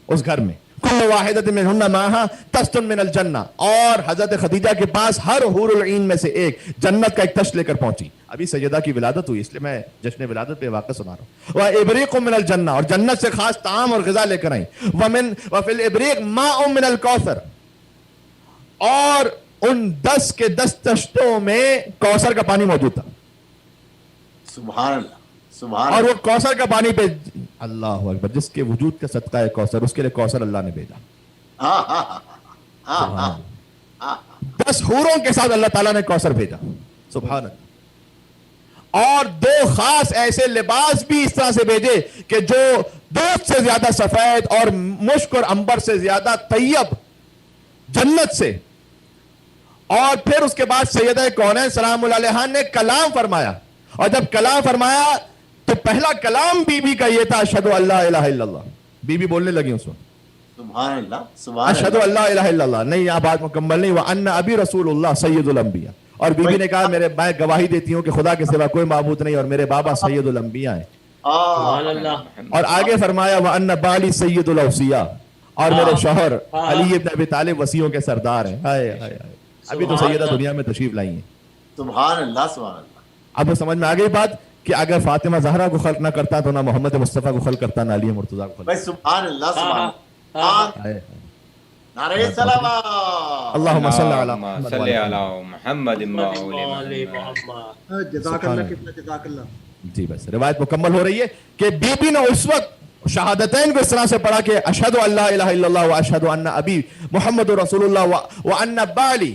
اس گھر میں، كل واحدة منهن معها تشت من الجنہ، اور حضرت خدیجہ کے پاس ہر حور العین میں سے ایک جنت کا ایک تشت لے کر پہنچی۔ ابھی سیدہ کی ولادت ہوئی، اس لیے میں جشن ولادت پہ واقعہ سنا رہا ہوں۔ وَإِبْرِيقٌ مِّنَ الْجَنَّةِ، اور جنت سے خاص طعام اور غذا لے کر آئیں۔ وَفِي الْإِبْرِيقِ مَاءٌ مِّنَ الْكَوْثَرِ، اور ان 10 کے 10 تشتوں میں کوثر کا پانی موجود تھا۔ سبحان اللہ سبحان اور اللہ۔ وہ کوثر کا پانی پہ، اللہ اکبر، جس کے وجود کا صدقہ ہے کوثر، اس کے لیے کوثر اللہ نے بھیجا۔ ہاں ہاں ہاں ہاں ہاں۔ 10 حوروں کے ساتھ اللہ تعالیٰ نے کوثر بھیجا، سبحان اللہ۔ اور 2 خاص ایسے لباس بھی اس طرح سے بھیجے کہ جو دودھ سے زیادہ سفید اور مشک اور عنبر سے زیادہ طیب، جنت سے۔ اور پھر اس کے بعد سیدہ کونین سلام اللہ علیہا نے کلام فرمایا، اور جب کلام فرمایا تو پہلا کلام بی بی کا یہ تھا، اشہدو اللہ الہ الا اللہ۔ بی بی بولنے لگی اس وقت، سبحان اللہ سبحان اشہدو اللہ۔ اللہ الہ الا اللہ، نہیں یہاں بات مکمل نہیں، وَأَنَّ أَبِي رسول اللہ سید الانبیاء، اور بی بی نے کہا میں گواہی دیتی ہوں کہ خدا کے سوا کوئی معبود نہیں، اور میرے بابا سید الانبیاء ہیں۔ سبحان اللہ۔ اور آگے فرمایا وَأَنَّ بَالِي سید الاوصیاء، اور میرے شوہر علی ابن ابی طالب وصیوں کے سردار ہیں۔ ہائے ہائے ہائے، ابھی تو سیدہ دنیا میں تشریف لائی ہیں۔ سبحان اللہ سبحان اللہ۔ اب سمجھ میں آ گئی بات کہ اگر فاطمہ زہرا کو خلق نہ کرتا تو نہ محمد مصطفیٰ کو خلق کرتا، نہ علی مرتضیٰ کو خلق بھائی سبحان اللہ سبحان اللہ۔ کرتا۔ نعرہ سلامات۔ اللہم صلی علی اللہم صلی علی محمد علی محمد۔ جزاک اللہ، کتنا جزاک اللہ۔ جی بس روایت مکمل ہو رہی ہے کہ بی بی نے اس وقت شہادتین کو اس طرح سے پڑھا کہ اشہدو اللہ الہ الا اللہ واشہدو ان ابی محمد رسول اللہ وان بالی،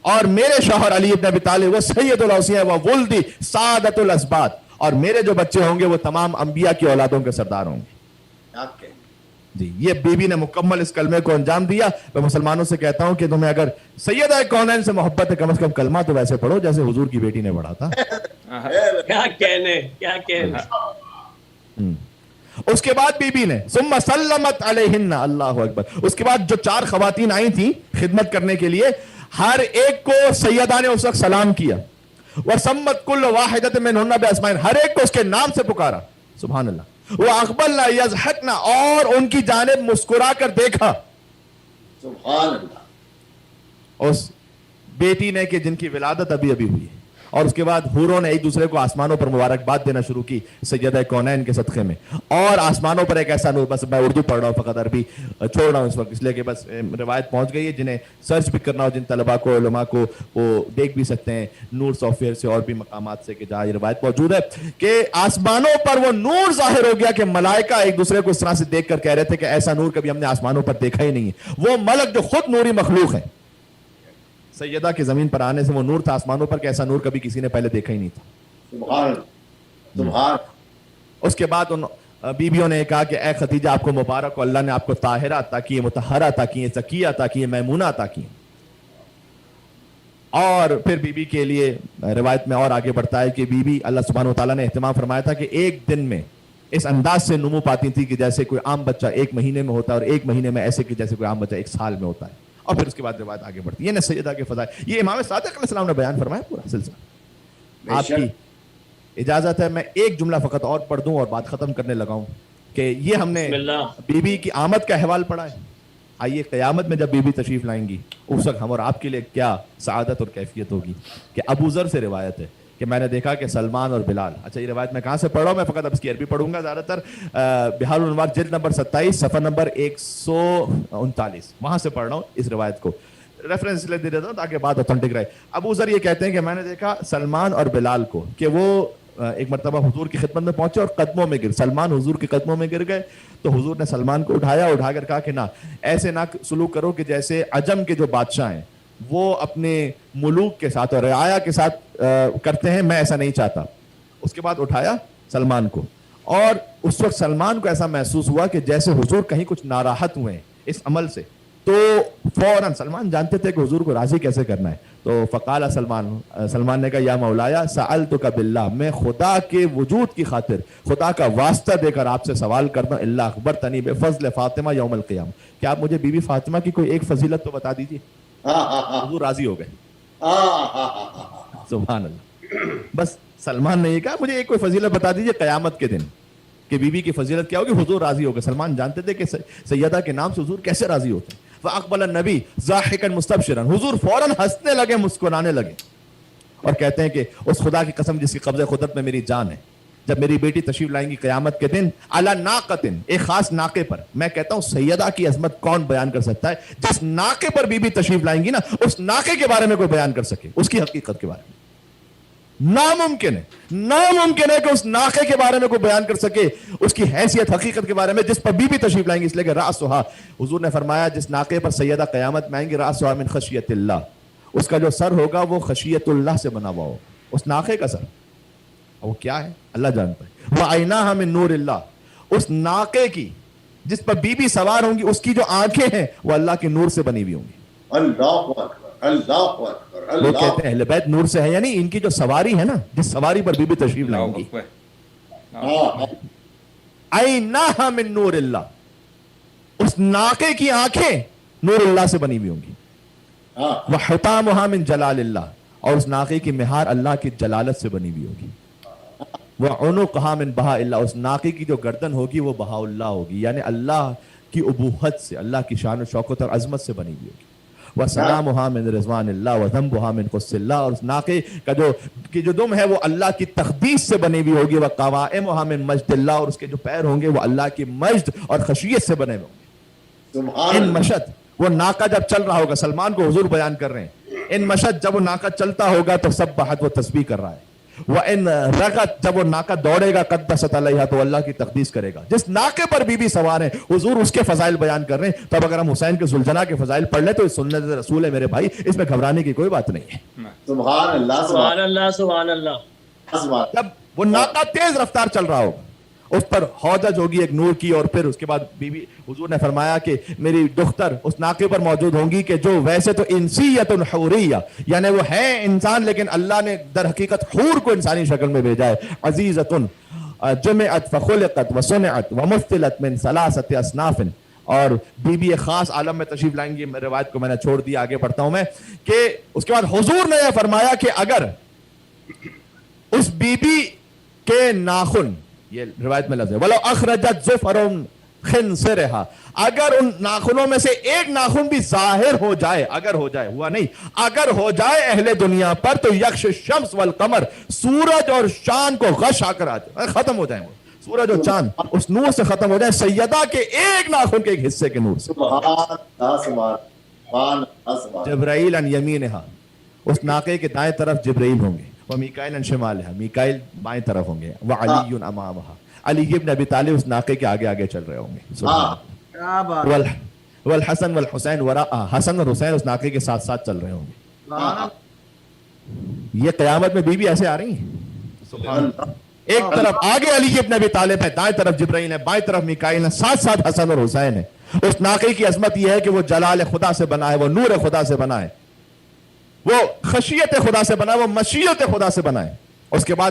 اور میرے شوہر علی ابن ابی طالب وہ سید الاوصیاء و ولدی سعادت الاسباط، اور میرے جو بچے ہوں گے وہ تمام انبیاء کی اولادوں کے سردار ہوں گے۔ اوکے۔ جی یہ بی بی نے مکمل اس کلمے کو انجام دیا۔ میں مسلمانوں سے کہتا ہوں کہ تمہیں اگر سیدہ کونین سے محبت ہے، کم از کم کلمہ تو ویسے پڑھو جیسے حضور کی بیٹی نے پڑھا تھا۔ کیا کہنے، کیا کہنے۔ اس کے بعد بی بی نے ثم سلمت علیہن، اللہ اکبر، اس کے بعد جو 4 خواتین آئی تھیں خدمت کرنے کے لیے، ہر ایک کو سیدہ نے اس وقت سلام کیا، وسمت کل واحدۃ منہن باسمائہن، ہر ایک کو اس کے نام سے پکارا، سبحان اللہ۔ واقبلنا یضحکن، اور ان کی جانب مسکرا کر دیکھا سبحان اللہ۔ اس بیٹی نے کہ جن کی ولادت ابھی ابھی ہوئی ہے، اور اس کے بعد حوروں نے ایک دوسرے کو آسمانوں پر مبارکباد دینا شروع کی سیدہ کونین کے صدقے میں، اور آسمانوں پر ایک ایسا نور، بس میں اردو پڑھ رہا ہوں فقط، عربی چھوڑ رہا ہوں اس وقت اس لیے کہ بس روایت پہنچ گئی ہے، جنہیں سرچ بھی کرنا ہو، جن طلباء کو علماء کو، وہ دیکھ بھی سکتے ہیں نور سافٹ ویئر سے اور بھی مقامات سے کہ جہاں یہ روایت موجود ہے کہ آسمانوں پر وہ نور ظاہر ہو گیا کہ ملائکہ ایک دوسرے کو اس طرح سے دیکھ کر کہہ رہے تھے کہ ایسا نور کبھی ہم نے آسمانوں پر دیکھا ہی نہیں ہے۔ وہ ملک جو خود نوری مخلوق ہے، سیدہ کے زمین پر آنے سے وہ نور تھا آسمانوں پر کہ ایسا نور کبھی کسی نے پہلے دیکھا ہی نہیں تھا۔ سبحان سبحان۔ اس کے بعد ان بیویوں نے کہا کہ اے خدیجہ آپ کو مبارک ہو، اللہ نے آپ کو طاہرہ عطا کی ہے، مطہرہ عطا کی ہے، زکیہ عطا کی ہے، میمونہ عطا کی ہے۔ اور پھر بی بی کے لیے روایت میں اور آگے بڑھتا ہے کہ بی بی اللہ سبحانہ و تعالیٰ نے اہتمام فرمایا تھا کہ ایک دن میں اس انداز سے نمو پاتی تھی کہ جیسے کوئی عام بچہ 1 مہینے میں ہوتا ہے، اور 1 مہینے میں ایسے کہ جیسے کوئی عام بچہ 1 سال میں ہوتا ہے۔ اور پھر اس کے بعد روایت آگے بڑھتی ہے، یہ سیدہ کے فضائل، یہ امام صادق علیہ السلام نے بیان فرمایا پورا سلسلہ آپ کی اجازت ہے میں ایک جملہ فقط اور پڑھ دوں اور بات ختم کرنے لگا ہوں کہ یہ ہم نے بسم اللہ. بی بی کی آمد کا احوال پڑھا ہے. آئیے قیامت میں جب بی بی تشریف لائیں گی اس وقت ہم اور آپ کے لیے کیا سعادت اور کیفیت ہوگی. کہ ابو ذر سے روایت ہے کہ میں نے دیکھا کہ سلمان اور بلال, اچھا یہ روایت میں کہاں سے پڑھ رہا ہوں, میں فقط اب اس کی عربی پڑھوں گا زیادہ تر, بہار الانوار جلد نمبر 27 صفحہ نمبر 139 وہاں سے پڑھ رہا ہوں اس روایت کو, ریفرنس لے دے دیتا ہوں تاکہ بات اوتھینٹک رہے. ابو ذر یہ کہتے ہیں کہ میں نے دیکھا سلمان اور بلال کو کہ وہ ایک مرتبہ حضور کی خدمت میں پہنچے اور قدموں میں گر, سلمان حضور کے قدموں میں گر گئے تو حضور نے سلمان کو اٹھایا, اٹھا کر کہا کہ نہ ایسے نہ سلوک کرو کہ جیسے عجم کے جو بادشاہ ہیں وہ اپنے ملوک کے ساتھ اور رعایا کے ساتھ کرتے ہیں, میں ایسا نہیں چاہتا. اس کے بعد اٹھایا سلمان کو اور اس وقت سلمان کو ایسا محسوس ہوا کہ جیسے حضور کہیں کچھ ناراحت ہوئے ہیں اس عمل سے, تو فوراً سلمان جانتے تھے کہ حضور کو راضی کیسے کرنا ہے, تو فقال سلمان نے کہا یا مولایا سألتک باللہ, میں خدا کے وجود کی خاطر خدا کا واسطہ دے کر آپ سے سوال کرتا ہوں, اللہ اخبرتنی بفضل فاطمہ یوم القیامہ, کہ آپ مجھے بی بی فاطمہ کی کوئی ایک فضیلت تو بتا دیجیے. حضور راضی ہو گئے. سبحان اللہ. بس سلمان نے یہ کہا مجھے ایک کوئی فضیلت بتا دیجیے قیامت کے دن کہ بی بی کی فضیلت کیا ہوگی, حضور راضی ہو گئے. سلمان جانتے تھے کہ سیدہ کے نام سے حضور کیسے راضی ہوتے ہیں. فاقبل النبی ضاحکا مستبشرا, حضور فوراً ہنسنے لگے, مسکرانے لگے اور کہتے ہیں کہ اس خدا کی قسم جس کی قبضہ قدرت میں میری جان ہے, جب میری بیٹی تشریف لائیں گی قیامت کے دن علی ناقۃ, ایک خاص ناقے پر, میں کہتا ہوں سیدہ کی عظمت کون بیان کر سکتا ہے, جس ناقے پر بی بی تشریف لائیں گی نا اس ناقے کے بارے میں کوئی بیان کر سکے, اس کی حقیقت کے بارے میں ناممکن ہے, ناممکن ہے کہ اس ناقے کے بارے میں کوئی بیان کر سکے, اس کی حیثیت حقیقت کے بارے میں جس پر بی بی تشریف لائیں گی. اس لیے کہ رأسہا, حضور نے فرمایا جس ناقے پر سیدہ قیامت میں آئیں گی, رأسہا من خشیت اللہ, اس کا جو سر ہوگا وہ خشیت اللہ سے بنا ہوا ہو, اس ناقے کا سر, وہ کیا ہے اللہ جانتا ہے. وعیناہا من نور اللہ, اس ناقے کی جس پر بی بی سوار ہوں گی اس کی جو آنکھیں ہیں وہ اللہ کے نور سے بنی ہوئی ہوں گی. اللہ اکبر, اللہ اکبر, وہ اللہ کہتے ہیں اہل بیت نور سے ہے, یعنی ان کی جو سواری ہے نا, جس سواری پر بی بی تشریف لائیں گی, عیناہا من نور اللہ, اس ناقے کی آنکھیں نور اللہ سے بنی ہوئی ہوں گی. وحطامہا من جلال اللہ, اور اس ناقے کی مہار اللہ کی جلالت سے بنی ہوئی ہوگی. وعنقہا من بہاء اللہ, اس ناقے کی جو گردن ہوگی وہ بہاء اللہ ہوگی, یعنی اللہ کی ابوہت سے, اللہ کی شان و شوکت اور عظمت سے بنی ہوئی ہوگی. وسلامہا من رضوان اللہ وذنبہا من قدس اللہ, اور اس ناقے کا جو دم ہے وہ اللہ کی تقدیس سے بنی ہوئی ہوگی. وقوائمہا من مجد اللہ, اور اس کے جو پیر ہوں گے وہ اللہ کی مجد اور خشیت سے بنے ہوئے ہوں گے. ان مشد, وہ ناقہ جب چل رہا ہوگا, سلمان کو حضور بیان کر رہے ہیں, ان مشد جب وہ ناقہ چلتا ہوگا تو سبحت, وہ تسبیح کر رہا ہے. وَإِن رَغَتْ, جب وہ ناقہ دوڑے گا, قدست علیہا, تو اللہ کی تقدیس کرے گا. جس ناقے پر بی بی سوار ہیں حضور اس کے فضائل بیان کر رہے ہیں. تو اب اگر ہم حسین کے ذوالجناح کے فضائل پڑھ لیں تو سنت رسول ہے میرے بھائی, اس میں گھبرانے کی کوئی بات نہیں ہے. سبحان اللہ, سبحان اللہ, سبحان اللہ. سبحان. جب وہ ناقہ تیز رفتار چل رہا ہوگا, اس پر حوضج ہوگی ایک نور کی, اور پھر اس کے بعد بی بی حضور نے فرمایا کہ میری دختر اس ناقے پر موجود ہوں گی کہ جو ویسے تو انسیت حوریہ, یعنی وہ ہے انسان لیکن اللہ نے در حقیقت حور کو انسانی شکل میں بھیجا ہے. عزیزۃ جمعت فخلقت وصنعت ومثلت من ثلاثۃ اصناف, اور بی بی ایک خاص عالم میں تشریف لائیں گی. روایت کو میں نے چھوڑ دیا, آگے پڑھتا ہوں میں, کہ اس کے بعد حضور نے یہ فرمایا کہ اگر اس بی بی کے ناخن, یہ روایت میں لفظ ہے, وَلَوْ أَخْرَجَتْ زُفَرٌ خِنْصِرِهَا, اگر ان ناخنوں میں سے ایک ناخن بھی ظاہر ہو جائے, اگر ہو جائے, ہوا نہیں, اگر ہو جائے اہل دنیا پر, تو یکش الشمس والقمر, سورج اور چاند کو غش آ کر آ جائے, ختم ہو جائیں, وہ سورج اور چاند اس نور سے ختم ہو جائے, سیدہ کے ایک ناخن کے ایک حصے کے نور سے. جبرائیل عن یمینہا, اس ناقے کے دائیں طرف جبرائیل ہوں گے. ومیکائیل عن شمالہا, میکائیل بائیں طرف ہوں گے. وعلی امامہا, علی ابن ابی طالب اس ناقے کے آگے آگے چل رہے ہوں گے. والحسن والحسین وراء, حسن اور حسین اس ناقے کے ساتھ ساتھ چل رہے ہوں گے. یہ قیامت میں بی بی ایسے آ رہی ہیں, ایک طرف آگے علی ابن ابی طالب ہے, دائیں طرف جبرائیل ہے, بائیں طرف میکائیل ہے, ساتھ ساتھ حسن اور حسین ہے. اس ناقے کی عظمت یہ ہے کہ وہ جلال خدا سے بنا ہے, وہ نور خدا سے بنا ہے, وہ خشیت خدا سے بنا ہے, وہ مشیت خدا سے بنا ہے. اس کے بعد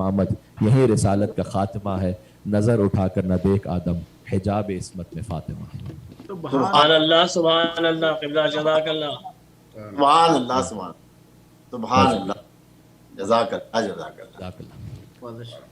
امامت، یہی رسالت کا خاتمہ ہے، نظر اٹھا کر نہ دیکھ آدم، حجاب عصمت میں فاطمہ ہے۔ سبحان اللہ سبحان اللہ قبلہ جزاک اللہ سبحان اللہ سبحان اللہ جزاک اللہ جزاک اللہ جزاک اللہ۔ واضح